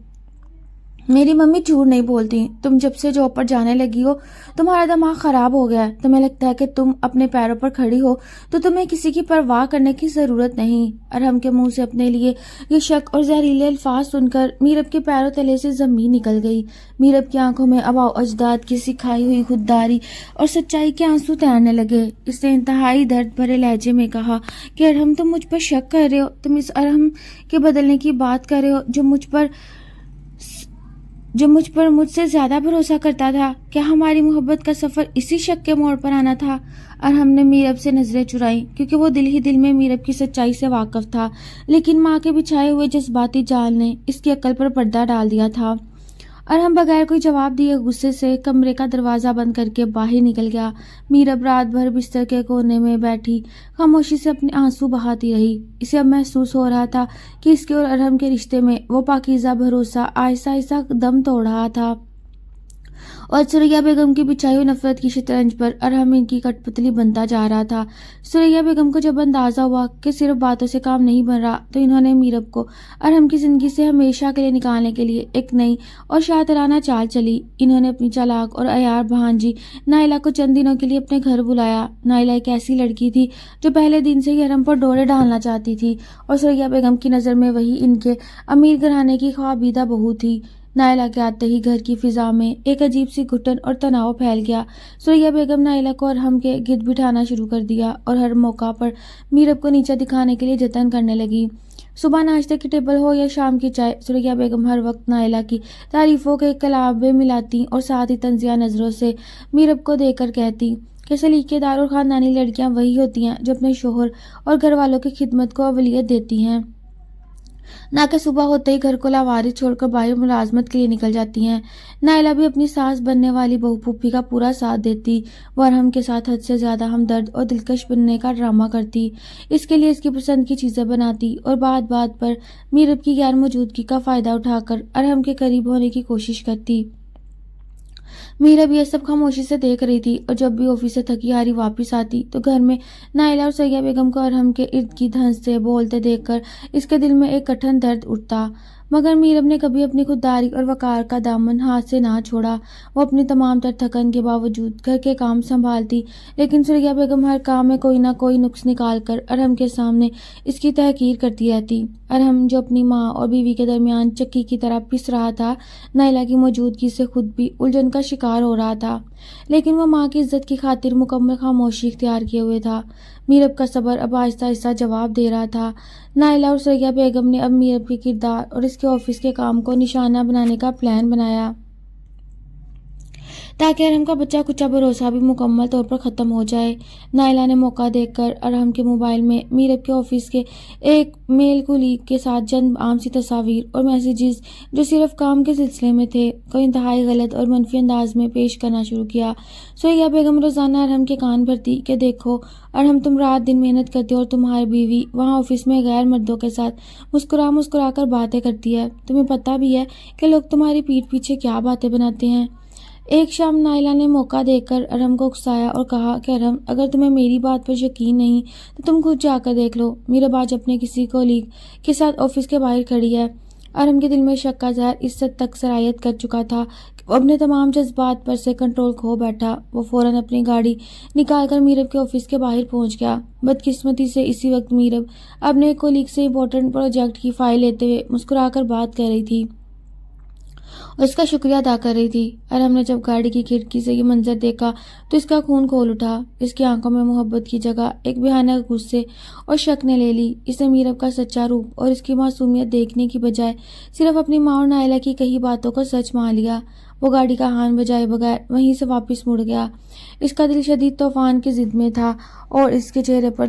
میری ممی جھوٹ نہیں بولتی، تم جب سے جاب پر جانے لگی ہو تمہارا دماغ خراب ہو گیا ہے، تمہیں لگتا ہے کہ تم اپنے پیروں پر کھڑی ہو تو تمہیں کسی کی پرواہ کرنے کی ضرورت نہیں۔ ارحم کے منہ سے اپنے لیے یہ شک اور زہریلے الفاظ سن کر میرب کے پیروں تلے سے زمین نکل گئی۔ میرب کی آنکھوں میں آباء و اجداد کی سکھائی ہوئی خودداری اور سچائی کے آنسو تیرنے لگے۔ اس نے انتہائی درد بھرے لہجے میں کہا کہ ارحم، تم مجھ پر شک کر رہے ہو، تم اس ارحم کے بدلنے کی بات کر رہے ہو جو مجھ پر مجھ سے زیادہ بھروسہ کرتا تھا؟ کیا ہماری محبت کا سفر اسی شک کے موڑ پر آنا تھا؟ ارحم نے میرب سے نظریں چرائیں کیونکہ وہ دل ہی دل میں میرب کی سچائی سے واقف تھا، لیکن ماں کے بچھائے ہوئے جذباتی جال نے اس کی عقل پر پردہ ڈال دیا تھا۔ ارحم بغیر کوئی جواب دیے غصے سے کمرے کا دروازہ بند کر کے باہر نکل گیا۔ میرب رات بھر بستر کے کونے میں بیٹھی خاموشی سے اپنے آنسو بہاتی رہی۔ اسے اب محسوس ہو رہا تھا کہ اس کے اور ارحم کے رشتے میں وہ پاکیزہ بھروسہ آہستہ آہستہ دم توڑ رہا تھا، اور سریا بیگم کی بچھائی ہوئی نفرت کی شطرنج پر ارحم ان کی کٹ پتلی بنتا جا رہا تھا۔ سریا بیگم کو جب اندازہ ہوا کہ صرف باتوں سے کام نہیں بن رہا تو انہوں نے میرب کو ارحم کی زندگی سے ہمیشہ کے لیے نکالنے کے لیے ایک نئی اور شاطرانہ چال چلی۔ انہوں نے اپنی چالاک اور عیار بھانجی نائلہ کو چند دنوں کے لیے اپنے گھر بلایا۔ نائلہ ایک ایسی لڑکی تھی جو پہلے دن سے ہی ارحم پر ڈورے ڈالنا چاہتی تھی، اور سریا بیگم کی نظر میں وہی ان کے امیر گھرانے کی خوابیدہ بہو تھی۔ نائلہ کے آتے ہی گھر کی فضا میں ایک عجیب سی گھٹن اور تناؤ پھیل گیا۔ سریا بیگم نائلہ کو ارحم کے گرد بٹھانا شروع کر دیا اور ہر موقع پر میرب کو نیچا دکھانے کے لیے جتن کرنے لگی۔ صبح ناشتے کی ٹیبل ہو یا شام کی چائے، سریا بیگم ہر وقت نائلہ کی تعریفوں کے کلابے ملاتی اور ساتھ ہی طنزیہ نظروں سے میرب کو دیکھ کر کہتی کہ سلیقے دار اور خاندانی لڑکیاں وہی ہوتی ہیں جو اپنے شوہر اور گھر والوں کی خدمت کو اولویت دیتی ہیں۔ نہ کہ صبح ہوتے ہی گھر کو لاوارث چھوڑ کر باہر ملازمت کے لیے نکل جاتی ہیں۔ نائلہ بھی اپنی ساس بننے والی بہو پھوپھی کا پورا ساتھ دیتی، وہ ارحم کے ساتھ حد سے زیادہ ہمدرد اور دلکش بننے کا ڈرامہ کرتی، اس کے لیے اس کی پسند کی چیزیں بناتی اور بات بات پر میرب کی غیر موجودگی کا فائدہ اٹھا کر ارحم کے قریب ہونے کی کوشش کرتی۔ میرب یہ سب خاموشی سے دیکھ رہی تھی، اور جب بھی آفس سے تھکی ہاری واپس آتی تو گھر میں نائلہ اور سیہ بیگم کو ارحم کے ارد گرد ہنستے بولتے دیکھ کر اس کے دل میں ایک کٹھن درد اٹھتا، مگر میرب نے کبھی اپنی خودداری اور وقار کا دامن ہاتھ سے نہ چھوڑا۔ وہ اپنی تمام تر تھکن کے باوجود گھر کے کام سنبھالتی، لیکن سریا بیگم ہر کام میں کوئی نہ کوئی نقص نکال کر ارحم کے سامنے اس کی تحقیر کرتی رہتی۔ ارحم جو اپنی ماں اور بیوی کے درمیان چکی کی طرح پس رہا تھا، نائلہ کی موجودگی سے خود بھی الجھن کا شکار ہو رہا تھا، لیکن وہ ماں کی عزت کی خاطر مکمل خاموشی اختیار کیے ہوئے تھا۔ میرب کا صبر اب آہستہ آہستہ جواب دے رہا تھا۔ نائلہ اور سریا بیگم نے اب میرب کے کردار اور اس کے آفس کے کام کو نشانہ بنانے کا پلان بنایا، تاکہ ارحم کا بچہ کچا بھروسہ بھی مکمل طور پر ختم ہو جائے۔ نائلہ نے موقع دیکھ کر ارحم کے موبائل میں میرب کے آفس کے ایک میل کولیگ کے ساتھ چند عام سی تصاویر اور میسیجز جو صرف کام کے سلسلے میں تھے کو انتہائی غلط اور منفی انداز میں پیش کرنا شروع کیا۔ سریا بیگم روزانہ ارحم کے کان بھرتی کہ دیکھو ارحم، تم رات دن محنت کرتے ہو اور تمہاری بیوی وہاں آفس میں غیر مردوں کے ساتھ مسکرا مسکرا کر باتیں کرتی ہے، تمہیں پتہ بھی ہے کہ لوگ تمہاری پیٹھ پیچھے کیا باتیں بناتے ہیں۔ ایک شام نائلہ نے موقع دے کر ارحم کو اکسایا اور کہا کہ ارحم، اگر تمہیں میری بات پر یقین نہیں تو تم خود جا کر دیکھ لو، میرب آج اپنے کسی کولیگ کے ساتھ آفس کے باہر کھڑی ہے۔ ارحم کے دل میں شک کا زہر اس حد تک سرایت کر چکا تھا کہ وہ اپنے تمام جذبات پر سے کنٹرول کھو بیٹھا۔ وہ فوراً اپنی گاڑی نکال کر میرب کے آفس کے باہر پہنچ گیا۔ بدقسمتی سے اسی وقت میرب اپنے ایک کولیگ سے امپورٹنٹ پروجیکٹ کی فائل لیتے ہوئے مسکرا کر بات کر رہی تھی اور اس کا شکریہ ادا کر رہی تھی۔ ارحم نے جب گاڑی کی کھڑکی سے یہ منظر دیکھا تو اس کا خون کھول اٹھا۔ اس کی آنکھوں میں محبت کی جگہ ایک بھیانک غصے اور شک نے لے لی۔ اس نے میرب کا سچا روپ اور اس کی معصومیت دیکھنے کی بجائے صرف اپنی ماں اور نائلہ کی کہی باتوں کو سچ مان لیا۔ وہ گاڑی کا ہارن بجائے بغیر وہیں سے واپس مڑ گیا۔ اس کا دل شدید طوفان کی ضد میں تھا اور اس کے چہرے پر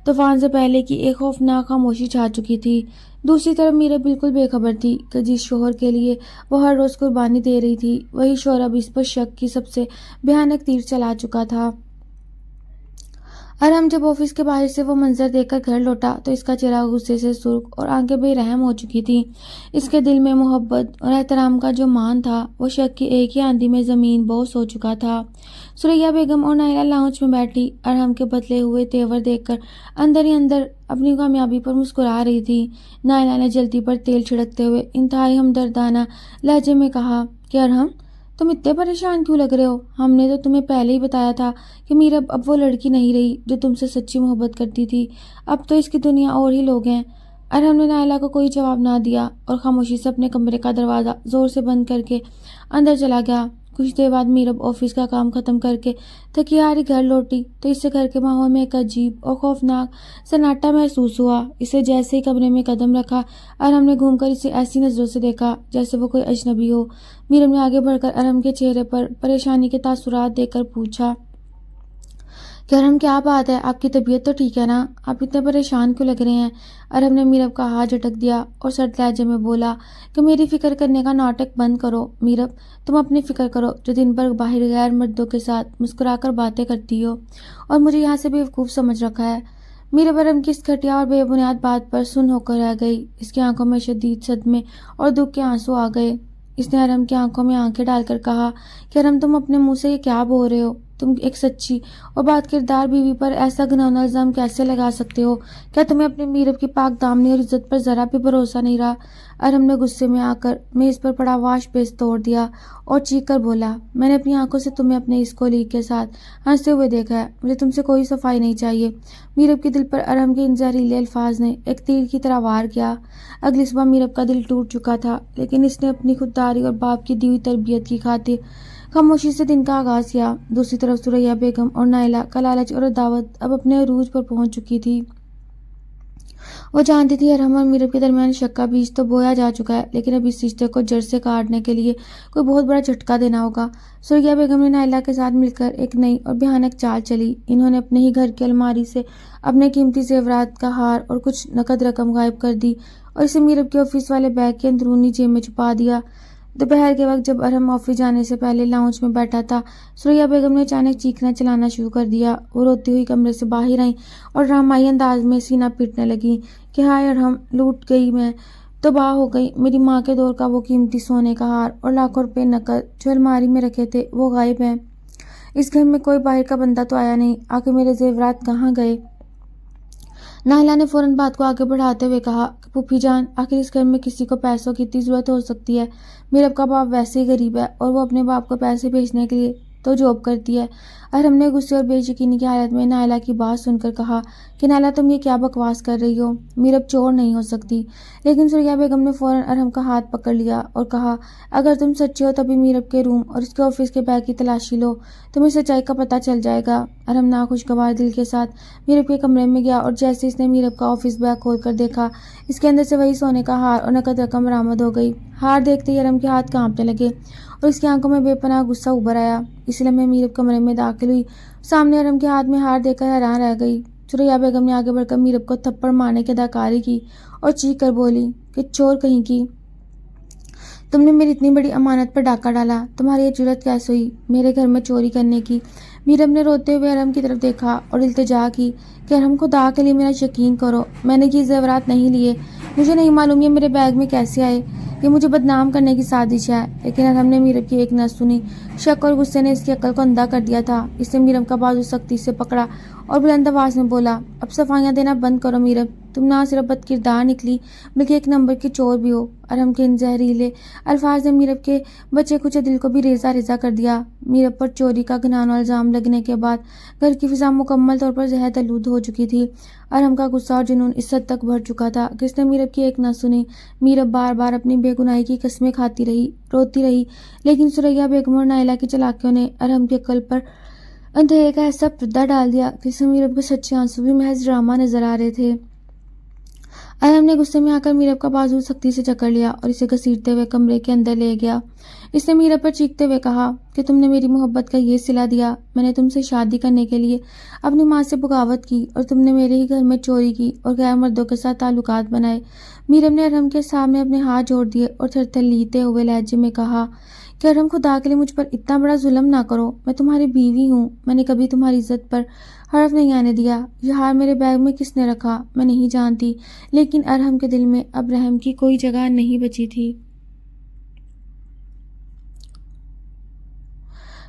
طوفان سے پہلے کی ایک خوفناک خاموشی چھا چکی تھی۔ دوسری طرف میرب بالکل بے خبر تھی کہ جس شوہر کے لیے وہ ہر روز قربانی دے رہی تھی، وہی شوہر اب اس پر شک کی سب سے بھیانک تیر چلا چکا تھا۔ ارحم جب آفس کے باہر سے وہ منظر دیکھ کر گھر لوٹا تو اس کا چہرہ غصے سے سرخ اور آنکھیں بے رحم ہو چکی تھیں۔ اس کے دل میں محبت اور احترام کا جو مان تھا وہ شک کی ایک ہی آندھی میں زمین بوس ہو چکا تھا۔ سریا بیگم اور نائلہ لاؤنج میں بیٹھی ارحم کے بدلے ہوئے تیور دیکھ کر اندر ہی اندر اپنی کامیابی پر مسکرا رہی تھی۔ نائلہ نے جلدی پر تیل چھڑکتے ہوئے انتہائی ہمدردانہ لہجے میں کہا کہ ارحم، تم اتنے پریشان کیوں لگ رہے ہو؟ ہم نے تو تمہیں پہلے ہی بتایا تھا کہ میرب اب وہ لڑکی نہیں رہی جو تم سے سچی محبت کرتی تھی، اب تو اس کی دنیا اور ہی لوگ ہیں۔ ارحم نے نائلہ کو کوئی جواب نہ دیا اور خاموشی سے اپنے کمرے کا دروازہ زور سے بند کر کے اندر چلا گیا۔ کچھ دیر بعد میرب آفس کا کام ختم کر کے تھکی ہاری گھر لوٹی تو اس سے گھر کے ماحول میں ایک عجیب اور خوفناک سناٹا محسوس ہوا۔ اسے جیسے ہی کمرے میں قدم رکھا، ارحم نے گھوم کر اسے ایسی نظروں سے دیکھا جیسے وہ کوئی اجنبی ہو۔ میرب نے آگے بڑھ کر ارحم کے چہرے پر پریشانی کے تاثرات دیکھ کر پوچھا کہ ارحم، کیا بات ہے؟ آپ کی طبیعت تو ٹھیک ہے نا؟ آپ اتنے پریشان کیوں لگ رہے ہیں؟ ارحم نے میرب کا ہاتھ جھٹک دیا اور سرد لہجے میں بولا کہ میری فکر کرنے کا ناٹک بند کرو میرب، تم اپنی فکر کرو جو دن بھر باہر غیر مردوں کے ساتھ مسکرا کر باتیں کرتی ہو اور مجھے یہاں سے بیوقوف سمجھ رکھا ہے۔ میرب ارحم کی اس گھٹیا اور بے بنیاد بات پر سن ہو کر رہ گئی۔ اس کی آنکھوں میں شدید صدمے اور دکھ کے آنسو آ گئے۔ اس نے ارحم کی آنکھوں میں آنکھیں ڈال کر کہا کہ ارحم، تم اپنے منہ سے یہ کیا بول رہے ہو؟ تم ایک سچی اور بات کردار بیوی پر ایسا گھناؤنا الزام کیسے لگا سکتے ہو؟ کیا تمہیں اپنے میرب کی پاک دامنی اور عزت پر ذرا بھی بھروسہ نہیں رہا؟ ارحم نے غصے میں آ کر میز پر پڑا واش بیس توڑ دیا اور چیخ کر بولا، میں نے اپنی آنکھوں سے تمہیں اپنے اس کولیگ کے ساتھ ہنستے ہوئے دیکھا ہے، مجھے تم سے کوئی صفائی نہیں چاہیے۔ میرب کے دل پر ارحم کے ان زہریلے الفاظ نے ایک تیر کی طرح وار کیا۔ اگلی صبح میرب کا دل ٹوٹ چکا تھا، لیکن اس نے اپنی خودداری اور باپ کی دی ہوئی تربیت کی خاطر خاموشی سے دن کا آغاز کیا۔ دوسری طرف سریا بیگم اور نائلہ کا لالچ اور عداوت اب اپنے عروج پر پہنچ چکی تھی۔ وہ جانتی تھی ارحم اور میرب کے درمیان شک کا بیج تو بویا جا چکا ہے، لیکن اب اس رشتے کو جڑ سے کاٹنے کے لیے کوئی بہت بڑا جھٹکا دینا ہوگا۔ سریا بیگم نے نائلہ کے ساتھ مل کر ایک نئی اور بھیانک چال چلی۔ انہوں نے اپنے ہی گھر کی الماری سے اپنے قیمتی زیورات کا ہار اور کچھ نقد رقم غائب کر دی اور اسے میرب کے آفس والے بیگ کے اندرونی جیب میں چھپا دیا۔ دوپہر کے وقت جب ارحم آفس جانے سے پہلے لاؤنج میں بیٹھا تھا، سوریا بیگم نے اچانک چیخنا چلانا شروع کر دیا۔ وہ روتی ہوئی کمرے سے باہر آئیں اور ڈرامائی انداز میں سینہ پیٹنے لگیں کہ ہائے ارحم، لوٹ گئی میں، تباہ ہو گئی، میری ماں کے دور کا وہ قیمتی سونے کا ہار اور لاکھوں روپے نقد جو الماری میں رکھے تھے وہ غائب ہیں۔ اس گھر میں کوئی باہر کا بندہ تو آیا نہیں، آخر میرے زیورات کہاں گئے؟ نائلہ نے فوراً بات کو آگے بڑھاتے ہوئے کہا کہ پھوپھی جان، آخر اس گھر میں کسی کو پیسوں کی اتنی ضرورت ہو سکتی ہے؟ میرب کا باپ ویسے ہی غریب ہے اور وہ اپنے باپ کو پیسے بھیجنے کے لیے تو جاب کرتی ہے۔ ارحم نے غصے اور بے یقینی کی حالت میں نائلہ کی بات سن کر کہا کہ نائلہ تم یہ کیا بکواس کر رہی ہو؟ میرب چور نہیں ہو سکتی۔ لیکن سوریا بیگم نے فوراً ارحم کا ہاتھ پکڑ لیا اور کہا اگر تم سچے ہو تبھی میرب کے روم اور اس کے آفس کے بیگ کی تلاشی لو، تمہیں سچائی کا پتہ چل جائے گا۔ ارحم ناخوشگوار دل کے ساتھ میرب کے کمرے میں گیا اور جیسے اس نے میرب کا آفس بیگ کھول کر دیکھا، اس کے اندر سے وہی سونے کا ہار اور نقد رقم برآمد ہو گئی۔ ہار دیکھتے ہی ارحم کے ہاتھ کانپنے لگے اور اس کی آنکھوں میں بے پناہ غصہ ابھر آیا۔ اسی لمحے میرب کمرے میں داخل ہوئی، سامنے ارحم کے ہاتھ میں ہار دیکھ کر حیران رہ گئی۔ سوریا بیگم نے آگے بڑھ کر میرب کو تھپڑ مارنے کی اداکاری کی اور چیخ کر بولی کہ چور کہیں کی، تم نے میری اتنی بڑی امانت پر ڈاکہ ڈالا، تمہاری یہ جرت کیسے ہوئی میرے گھر میں چوری کرنے کی؟ میرب نے روتے ہوئے ارحم کی طرف دیکھا اور التجا کی کہ ارحم، خدا کے لیے میرا یقین کرو، میں نے یہ زیورات نہیں لیے، مجھے نہیں معلوم یہ میرے بیگ میں کیسے آئے، یہ مجھے بدنام کرنے کی سازش ہے۔ لیکن ارحم نے میرب کی ایک نہ سنی۔ شک اور غصے نے اس کی عقل کو اندھا کر دیا تھا۔ اس نے میرب کا بازو سختی سے پکڑا اور بلند آواز میں بولا، اب صفائیاں دینا بند کرو میرب، تم نہ صرف بد کردار نکلی بلکہ ایک نمبر کی چور بھی ہو۔ ارحم کے ان زہریلے الفاظ نے میرب کے بچے کچے دل کو بھی ریزہ ریزہ کر دیا۔ میرب پر چوری کا گھناؤنا الزام لگنے کے بعد گھر کی فضا مکمل طور پر زہر آلود ہو چکی تھی۔ ارحم کا غصہ اور جنون اس حد تک بڑھ چکا تھا کہ اس نے میرب کی ایک نہ سنی۔ میرب بار بار اپنی بے گناہی کی قسمیں کھاتی رہی، روتی رہی، لیکن سوریا بیگم اور نائلہ کی چالاکیوں نے ارحم کی عقل پر اندھیرے کا ایسا پردہ ڈال دیا کہ اس میں میرب کے سچے آنسو بھی محض ڈرامہ نظر آ رہے تھے۔ ارحم نے غصے میں آ کر میرب کا بازو سختی سے جکڑ لیا اور اسے گھسیٹتے ہوئے کمرے کے اندر لے گیا۔ اس نے میرب پر چیختے ہوئے کہا کہ تم نے میری محبت کا یہ صلہ دیا، میں نے تم سے شادی کرنے کے لیے اپنی ماں سے بغاوت کی اور تم نے میرے ہی گھر میں چوری کی اور غیر مردوں کے ساتھ تعلقات بنائے۔ میرب نے ارحم کے سامنے اپنے ہاتھ جوڑ دیے اور تھر تھر لیتے ہوئے لہجے میں کہا کہ ارحم، خدا کے لیے مجھ پر اتنا بڑا ظلم نہ کرو، میں تمہاری بیوی ہوں، میں نے کبھی تمہاری عزت پر حرف نہیں آنے دیا۔ یہ ہار میرے بیگ میں کس نے رکھا میں نہیں جانتی، لیکن ارحم کے دل میں اب رحم کی کوئی جگہ نہیں بچی تھی۔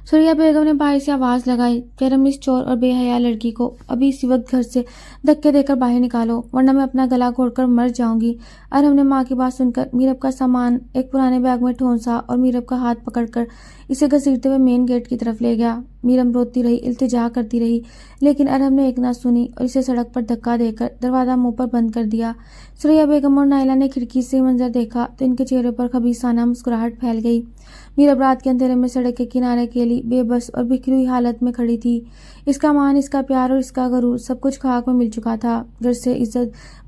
سوریا بیگم نے باہر سے آواز لگائی کہ ارحم، اس چور اور بے حیا لڑکی کو ابھی اسی وقت گھر سے دھکے دے کر باہر نکالو ورنہ میں اپنا گلا گھونٹ کر مر جاؤں گی۔ ارحم نے ماں کی بات سن کر میرب کا سامان ایک پرانے بیگ میں ٹھونسا اور میرب کا ہاتھ پکڑ کر اسے گھسیٹتے ہوئے مین گیٹ کی طرف لے گیا۔ میرب روتی رہی، التجا کرتی رہی، لیکن ارحم نے ایک نہ سنی اور اسے سڑک پر دھکا دے کر دروازہ منہ پر بند کر دیا۔ سوریا بیگم اور نائلہ نے کھڑکی سے منظر دیکھا تو ان کے چہرے پر خبیثانہ مسکراہٹ پھیل گئی۔ میرب رات کے اندھیرے میں سڑک کے کنارے اکیلی، بے بس اور بکھری ہوئی حالت میں کھڑی تھی۔ اس کا مان، اس کا پیار اور اس کا غرور سب کچھ خاک میں مل چکا تھا۔ گھر سے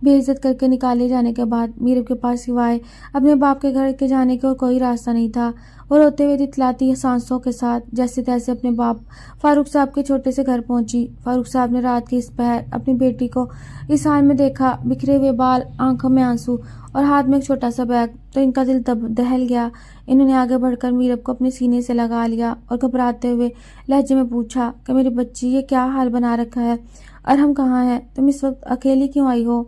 بے عزت کر کے نکالے جانے کے بعد میرب کے پاس سوائے اپنے باپ کے گھر کے جانے کے اور کوئی راستہ نہیں تھا۔ وہ روتے ہوئے تتلاتی سانسوں کے ساتھ جیسے تیسے اپنے باپ فاروق صاحب کے چھوٹے سے گھر پہنچی۔ فاروق صاحب نے رات کے اس پہر اپنی بیٹی کو اس حال میں دیکھا، بکھرے ہوئے بال، آنکھوں میں آنسو اور ہاتھ میں ایک چھوٹا سا بیگ، تو ان کا دل دہل گیا۔ انہوں نے آگے بڑھ کر میرب کو اپنے سینے سے لگا لیا اور گھبراتے ہوئے لہجے میں پوچھا کہ میری بچی، یہ کیا حال بنا رکھا ہے؟ ارحم کہاں ہے؟ تم اس وقت اکیلی کیوں آئی ہو؟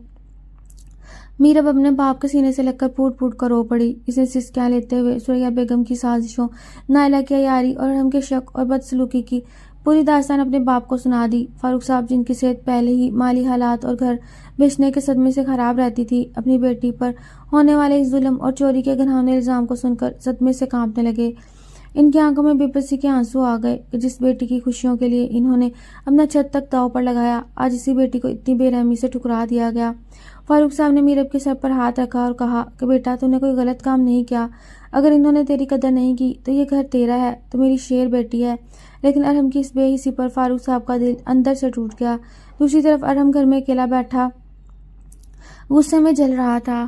میرب اپنے باپ کے سینے سے لگ کر پھوٹ پھوٹ کر رو پڑی۔ اس نے سسکیاں لیتے ہوئے سوریا بیگم کی سازشوں، نائلہ کی عیاری اور ارحم کے شک اور بدسلوکی کی پوری داستان اپنے باپ کو سنا دی۔ فاروق صاحب، جن کی صحت پہلے ہی مالی حالات اور گھر بیچنے کے صدمے سے خراب رہتی تھی، اپنی بیٹی پر ہونے والے اس ظلم اور چوری کے گھناؤنے الزام کو سن کر صدمے سے کانپنے لگے۔ ان کی آنکھوں میں بے بسی کے آنسو آ گئے کہ جس بیٹی کی خوشیوں کے لیے انہوں نے اپنا چھت تک داؤ پر لگایا، آج اسی بیٹی کو اتنی بے رحمی سے ٹھکرا دیا گیا۔ فاروق صاحب نے میرب کے سر پر ہاتھ رکھا اور کہا کہ بیٹا، تو نے کوئی غلط کام نہیں کیا، اگر انہوں نے تیری قدر نہیں کی تو یہ گھر تیرا ہے، تو میری شیر بیٹی ہے۔ لیکن ارحم کی اس بے حسی پر فاروق صاحب کا دل اندر سے ٹوٹ گیا۔ دوسری طرف ارحم گھر میں اکیلا بیٹھا غصے میں جل رہا تھا۔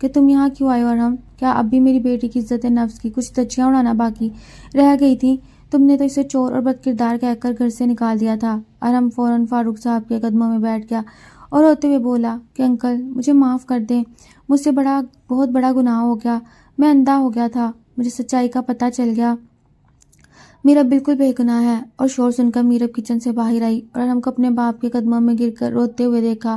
کہ تم یہاں کیوں آئے ہو ارحم؟ کیا اب بھی میری بیٹی کی عزت نفس کی کچھ دچیاں اڑانا باقی رہ گئی تھی؟ تم نے تو اسے چور اور بد کردار کہہ کر گھر سے نکال دیا تھا۔ ارحم فوراً فاروق صاحب کے قدموں میں بیٹھ گیا اور روتے ہوئے بولا کہ انکل مجھے معاف کر دیں، مجھ سے بہت بڑا گناہ ہو گیا، میں اندھا ہو گیا تھا، مجھے سچائی کا پتہ چل گیا، میرب بالکل بے گناہ ہے۔ اور شور سن کر میرب کچن سے باہر آئی اور ارحم کو اپنے باپ کے قدموں میں گر کر روتے ہوئے دیکھا۔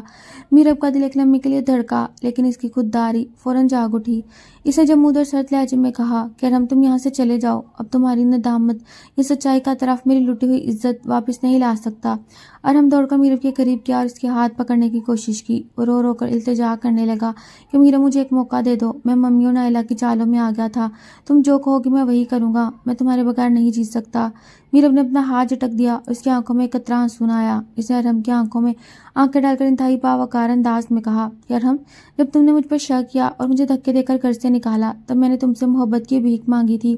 میرب کا دل ایک لمحے کے لیے دھڑکا، لیکن اس کی خودداری فوراً جاگ اٹھی۔ اس نے جمود اور سرد لہجے میں کہا کہ ارحم تم یہاں سے چلے جاؤ، اب تمہاری ندامت یہ سچائی کا طرف میری لٹی ہوئی عزت واپس نہیں لا سکتا۔ ارحم دوڑ کر میرب کے قریب کیا اور اس کے ہاتھ پکڑنے کی کوشش کی۔ وہ رو رو کر التجا کرنے لگا کہ میرب مجھے ایک موقع دے دو، میں ممی اور نائلہ کی چالوں میں آ گیا تھا، تم جو کہو گی میں وہی کروں گا، میں تمہارے بغیر نہیں جی سکتا۔ میرب نے اپنا ہاتھ جھٹک دیا اور اس کی آنکھوں میں ایک قطرہ آنسو نہ آیا۔ اس نے ارحم کی آنکھوں میں آنکھیں ڈال کر انتہائی باوقار انداز میں کہا کہ ارحم جب تم نے مجھ پر شک کیا اور مجھے دھکے دے کر گھر سے نکالا تب میں نے تم سے محبت کی بھیک مانگی تھی،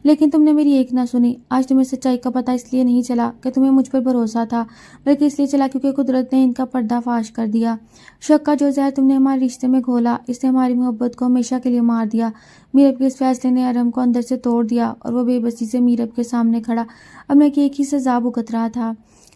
لیکن تم نے میری ایک نہ سنی۔ آج تمہیں سچائی کا پتہ اس لیے نہیں چلا کہ تمہیں مجھ پر بھروسہ تھا، بلکہ اس لیے چلا کیونکہ قدرت نے ان کا پردہ فاش کر دیا۔ شک کا جو زہر تم نے ہمارے رشتے میں گھولا اس نے ہماری محبت کو ہمیشہ کے لیے مار دیا۔ میرب کے اس فیصلے نے ارحم کو اندر سے توڑ دیا اور وہ بے بسی سے میرب کے سامنے کھڑا اپنے کی ایک ہی سزا بھگت رہا تھا۔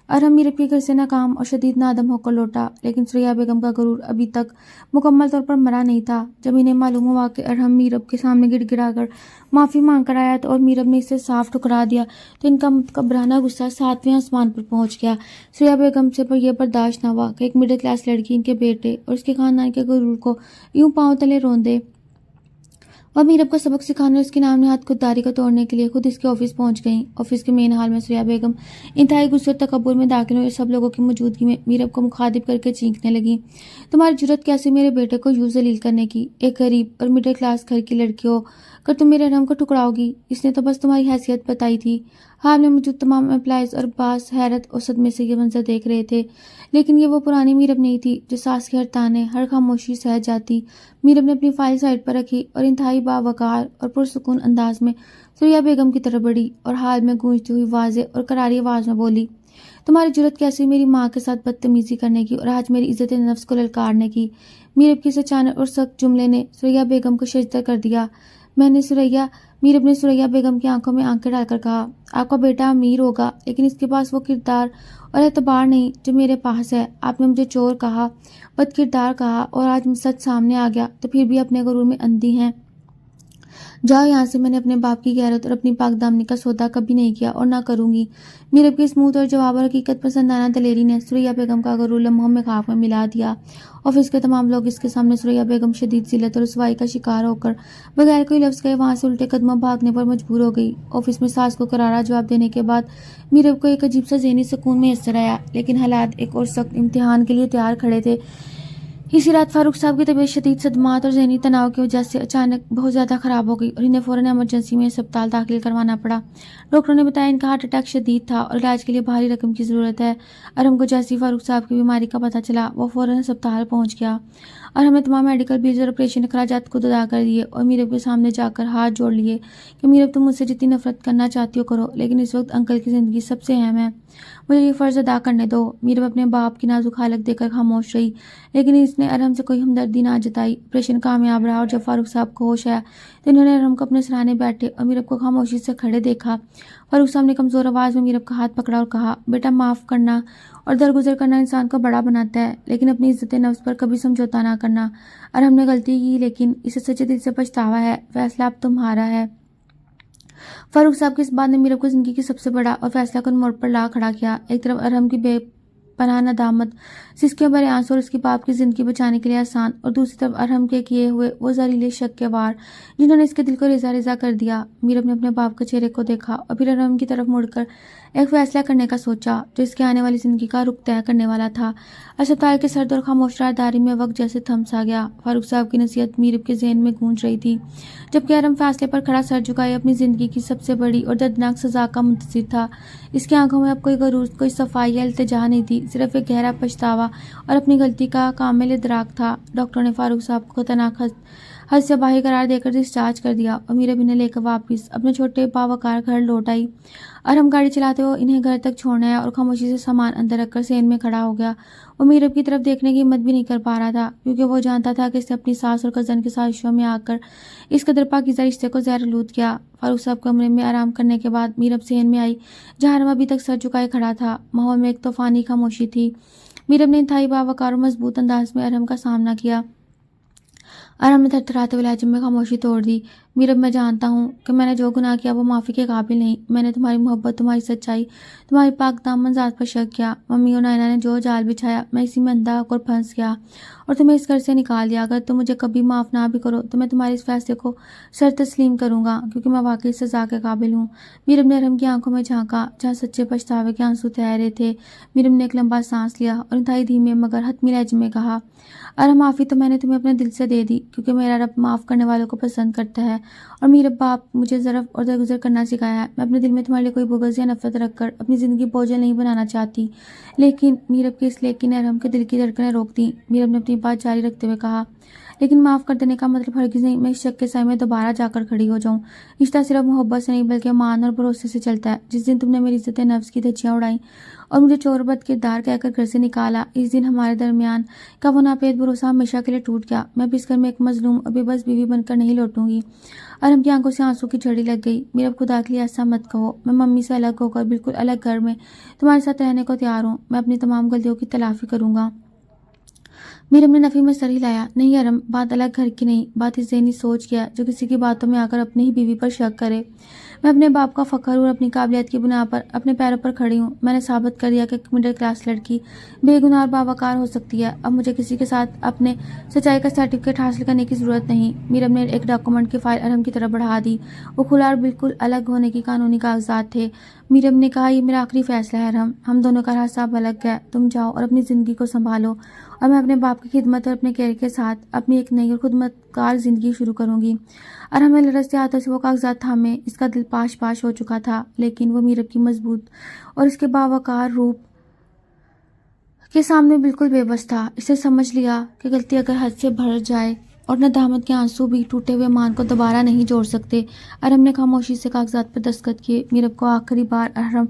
ارحم میرب کے گھر سے ناکام اور شدید نادم ہو کر لوٹا، لیکن سریا بیگم کا غرور ابھی تک مکمل طور پر مرا نہیں تھا۔ جب انہیں معلوم ہوا کہ ارحم میرب کے سامنے گڑ گڑا کر معافی مانگ کر آیا اور میرب نے اسے صاف ٹھکرا دیا تو ان کا متکبرانہ غصہ 7ویں آسمان پر پہنچ گیا۔ سریا بیگم سے یہ برداشت نہ ہوا کہ ایک مڈل کلاس لڑکی ان کے بیٹے اور اس کے خاندان کے غرور کو یوں پاؤں تلے رون دے۔ وہ میرب کو سبق سکھانے اور اس کی نام نہاد خودداری کو توڑنے کے لیے خود اس کے آفس پہنچ گئیں۔ آفس کے مین ہال میں سریا بیگم انتہائی غصے اور تکبر میں داخل ہوئی اور سب لوگوں کی موجودگی میں میرب کو مخاطب کر کے چینکنے لگیں۔ تمہاری جرت کیسے میرے بیٹے کو یوں ذلیل کرنے کی؟ ایک غریب اور مڈل کلاس گھر کی لڑکی ہو کر تم میرے ارحم کو ٹھکراؤ گی؟ اس نے تو بس تمہاری حیثیت بتائی تھی۔ ہال میں موجود تمام امپلائیز اور باس حیرت اور صدمے سے یہ منظر دیکھ رہے تھے، لیکن یہ وہ پرانی میرب نہیں تھی جو ساس کے ہر تانے ہر خاموشی سہ جاتی۔ میرب نے اپنی فائل سائڈ پر رکھی اور انتہائی باوقار اور پرسکون انداز میں سریا بیگم کی طرف بڑھی اور حال میں گونجتی ہوئی واضح اور کراری آواز میں بولی، تمہاری جرت کیسی میری ماں کے ساتھ بدتمیزی کرنے کی اور آج میری عزت نفس کو للکارنے کی؟ میرب کی اس اچانک اور سخت جملے نے سریا بیگم کو شرمندہ کر دیا۔ میرب نے سریا بیگم کی آنکھوں میں آنکھیں ڈال کر کہا، آپ کا بیٹا امیر ہوگا لیکن اس کے پاس وہ کردار اور اعتبار نہیں جو میرے پاس ہے۔ آپ نے مجھے چور کہا، بد کردار کہا اور آج سچ سامنے آ گیا تو پھر بھی اپنے غرور میں اندھی ہیں۔ جاؤ یہاں سے، میں نے اپنے باپ کی غیرت اور اپنی پاک دامنی کا سودا کبھی نہیں کیا اور نہ کروں گی۔ میرب کے اسموتھ اور جواب اور حقیقت پسندانہ دلیری نے سریا بیگم کا غرور لمحوں میں خاک میں ملا دیا۔ آفس کے تمام لوگ اس کے سامنے سریا بیگم شدید ذلت اور رسوائی کا شکار ہو کر بغیر کوئی لفظ کہے وہاں سے الٹے قدموں بھاگنے پر مجبور ہو گئی۔ آفس میں ساس کو کرارا جواب دینے کے بعد میرب کو ایک عجیب سا ذہنی سکون میسر آیا، لیکن حالات ایک اور سخت امتحان کے لیے تیار کھڑے تھے۔ اسی رات فاروق صاحب کی طبیعت شدید صدمات اور ذہنی تناؤ کی وجہ سے اچانک بہت زیادہ خراب ہو گئی اور انہیں فوراً ایمرجنسی میں اسپتال داخل کروانا پڑا۔ ڈاکٹروں نے بتایا ان کا ہارٹ اٹیک شدید تھا اور علاج کے لیے بھاری رقم کی ضرورت ہے۔ ارحم کو جیسے ہی فاروق صاحب کی بیماری کا پتہ چلا وہ فوراً اسپتال پہنچ گیا۔ ارحم نے تمام میڈیکل بلز اور آپریشن اخراجات خود ادا کر دیے اور میرب کے سامنے جا کر ہاتھ جوڑ لیے کہ میرب تم مجھ سے جتنی نفرت کرنا چاہتی ہو کرو، لیکن اس وقت انکل کی زندگی سب سے اہم ہے، مجھے یہ فرض ادا کرنے دو۔ میرب اپنے باپ کی نازک حالت دیکھ کر خاموش رہی، لیکن اس نے ارحم سے کوئی ہمدردی نہ جتائی۔ آپریشن کامیاب رہا اور جب فاروق صاحب کو ہوش آیا تو انہوں نے ارحم کو اپنے سرانے بیٹھے اور میرب کو خاموشی سے کھڑے دیکھا۔ فاروق صاحب نے کمزور آواز میں میرب کا ہاتھ پکڑا اور کہا، بیٹا معاف کرنا اور درگزر کرنا انسان کو بڑا بناتا ہے، لیکن اپنی عزت نفس پر کبھی سمجھوتا نہ کرنا۔ ارحم نے غلطی کی لیکن اسے سچے دل سے پچھتاوا ہے، فیصلہ اب تمہارا ہے۔ فاروق صاحب کی اس بات نے میرب کو زندگی کی سب سے بڑا اور فیصلہ کن موڑ پر لا کھڑا کیا۔ ایک طرف ارحم کی بے پناہ ندامت، سسکیوں بھرے آنسو اور اس کے باپ کی زندگی بچانے کے لیے احسان، اور دوسری طرف ارحم کے کیے ہوئے وہ زہریلے شک کے وار جنہوں نے اس کے دل کو ریزہ ریزہ کر دیا۔ میرب نے اپنے باپ کے چہرے کو دیکھا اور پھر ارحم کی طرف مڑ کر ایک فیصلہ کرنے کا سوچا جو اس کے آنے والی زندگی کا رخ طے کرنے والا تھا۔ اسپتال کے سرد اور خاموش راہداری میں وقت جیسے تھم سا گیا۔ فاروق صاحب کی نصیحت میرب کے ذہن میں گونج رہی تھی، جبکہ ارحم فیصلے پر کھڑا سر جھکائے اپنی زندگی کی سب سے بڑی اور دردناک سزا کا منتظر تھا۔ اس کی آنکھوں میں اب کوئی غرور، کوئی صفائی یا التجا نہیں تھی، صرف ایک گہرا پچھتاوا اور اپنی غلطی کا کامل ادراک تھا۔ ڈاکٹروں نے فاروق صاحب کو خطرناک حد سے باہر قرار دے کر ڈسچارج کر دیا اور میرب انہیں لے کر واپس اپنے چھوٹے باوقار گھر لوٹ آئی۔ ارحم گاڑی چلاتے ہوئے انہیں گھر تک چھوڑنے آیا اور خاموشی سے سامان اندر رکھ کر سین میں کھڑا ہو گیا۔ وہ میرب کی طرف دیکھنے کی ہمت بھی نہیں کر پا رہا تھا، کیونکہ وہ جانتا تھا کہ اس نے اپنی ساس اور کزن کے سازشوں میں آ کر اس قدر پاکیزہ رشتے کو زہر آلود کیا۔ فاروق صاحب کمرے میں آرام کرنے کے بعد میرب سین میں آئی، جہاں ارحم ابھی تک سر جھکائے کھڑا تھا۔ ماحول میں ایک طوفانی خاموشی تھی۔ میرب نے انتہائی باوقار اور مضبوط انداز میں ارحم کا سامنا کیا۔ ارحم نے تھرتھراتے ہوئے لہجے میں خاموشی توڑ دی۔ میرب، میں جانتا ہوں کہ میں نے جو گناہ کیا وہ معافی کے قابل نہیں۔ میں نے تمہاری محبت، تمہاری سچائی، تمہاری پاک دامن ذات پر شک کیا۔ ممی اور نائنا نے جو جال بچھایا میں اسی میں اندھا ہو کر پھنس گیا اور تمہیں اس گھر سے نکال دیا۔ اگر تم مجھے کبھی معاف نہ بھی کرو تو میں تمہارے اس فیصلے کو سر تسلیم کروں گا، کیونکہ میں واقعی سزا کے قابل ہوں۔ میرب نے ارحم کی آنکھوں میں جھانکا، جہاں سچے پچھتاوے کے آنسو تیر رہے تھے۔ میرب نے ایک لمبا سانس لیا اور انتہائی دھیمے مگر حتمی لہجے میں کہا، ارحم، معافی تو میں نے تمہیں اپنے دل سے دے دی، کیونکہ میرا رب معاف کرنے والوں کو پسند کرتا ہے، اور میرے باپ مجھے ضرف اور درگزر کرنا سکھایا ہے۔ میں اپنے دل میں تمہارے لیے کوئی بغض یا نفرت رکھ کر اپنی زندگی بوجھل نہیں بنانا چاہتی۔ لیکن میرب کے اس لیکن نے ارحم کے دل کی دھڑکنیں روک دیں۔ میرب نے اپنی بات جاری رکھتے ہوئے کہا، لیکن معاف کر دینے کا مطلب ہرگز نہیں میں اس شک کے سائے میں دوبارہ جا کر کھڑی ہو جاؤں۔ رشتہ صرف محبت سے نہیں بلکہ ایمان اور بھروسے سے چلتا ہے۔ جس دن تم نے میری عزت نفس کی دھجیاں اڑائیں اور مجھے چور بد کردار کہہ کر گھر سے نکالا، اس دن ہمارے درمیان کا وہ ناپید بھروسہ ہمیشہ کے لیے ٹوٹ گیا۔ میں اب اس گھر میں ایک مظلوم اور بے بس بیوی بن کر نہیں لوٹوں گی۔ ارحم کی آنکھوں سے آنسو کی جھڑی لگ گئی۔ میرب، خدا کے لیے ایسا مت کہو۔ میں ممی سے الگ ہو کر بالکل الگ گھر میں تمہارے ساتھ رہنے کو تیار ہوں۔ میں اپنی تمام غلطیوں کی تلافی کروں گا۔ میرب نے نفی میں سر ہلایا۔ نہیں ارحم، بات الگ گھر کی نہیں، بات اس ذہنی سوچ کی ہے جو کسی کی باتوں میں آ کر اپنی ہی بیوی پر شک کرے۔ میں اپنے باپ کا فخر اور اپنی قابلیت کی بنا پر اپنے پیروں پر کھڑی ہوں۔ میں نے ثابت کر دیا کہ ایک مڈل کلاس لڑکی بے گناہ اور باوقار ہو سکتی ہے۔ اب مجھے کسی کے ساتھ اپنے سچائی کا سرٹیفکیٹ حاصل کرنے کی ضرورت نہیں۔ میرب نے ایک ڈاکومنٹ کی فائل ارحم کی طرف بڑھا دی۔ وہ کھلا اور بالکل الگ ہونے کی قانونی کاغذات تھے۔ میرب نے کہا، یہ میرا آخری فیصلہ ہے ارحم، ہم دونوں کا راستہ اب الگ ہے۔ تم جاؤ اور اپنی زندگی کو سنبھالو، اور میں اپنے باپ کی خدمت اور اپنے کیریئر کے ساتھ اپنی ایک نئی اور خدمتگار زندگی شروع کروں گی۔ ارحم نے لرزتے ہاتھوں سے وہ کاغذات تھامے۔ اس کا دل پاش پاش ہو چکا تھا، لیکن وہ میرب کی مضبوط اور اس کے باوقار روپ کے سامنے بالکل بے بس تھا۔ اسے سمجھ لیا کہ غلطی اگر حد سے بڑھ جائے اور ندامت کے آنسو بھی ٹوٹے ہوئے مان کو دوبارہ نہیں جوڑ سکتے۔ ارحم نے خاموشی سے کاغذات پر دستخط کیے۔ میرب کو آخری بار ارحم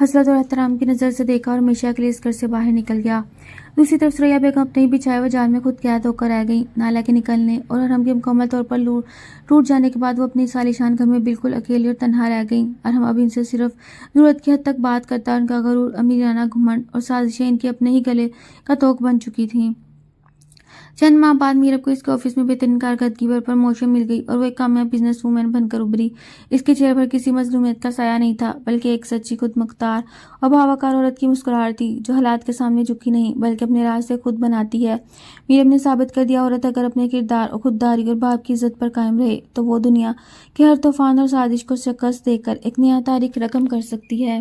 حسرت اور احترام کی نظر سے دیکھا اور ہمیشہ کے لیے اس گھر سے باہر نکل گیا۔ دوسری طرف ثریا بیگم اپنے ہی بچھائے ہوئے جال میں خود قید ہو کر رہ گئیں۔ نالا کے نکلنے اور ارحم کے مکمل طور پر ٹوٹ جانے کے بعد وہ اپنی عالیشان گھر میں بالکل اکیلی اور تنہا رہ گئیں۔ ارحم اب ان سے صرف ضرورت کی حد تک بات کرتا اور ان کا غرور، امیرانہ گھمنڈ اور سازشیں ان کے اپنے ہی گلے کا توق بن چکی تھیں۔ چند ماہ بعد میرب کو اس کے آفس میں بہترین کارکردگی پر پروموشن مل گئی اور وہ ایک کامیاب بزنس وومن بن کر ابھری۔ اس کے چہرے پر کسی مظلومیت کا سایہ نہیں تھا، بلکہ ایک سچی، خود مختار اور باوقار عورت کی مسکراہٹ تھی جو حالات کے سامنے جھکی نہیں بلکہ اپنے راستے خود بناتی ہے۔ میرب نے ثابت کر دیا، عورت اگر اپنے کردار اور خودداری اور باپ کی عزت پر قائم رہے تو وہ دنیا کے ہر طوفان اور سازش کو شکست دے کر ایک نیا تاریخ رقم کر سکتی ہے۔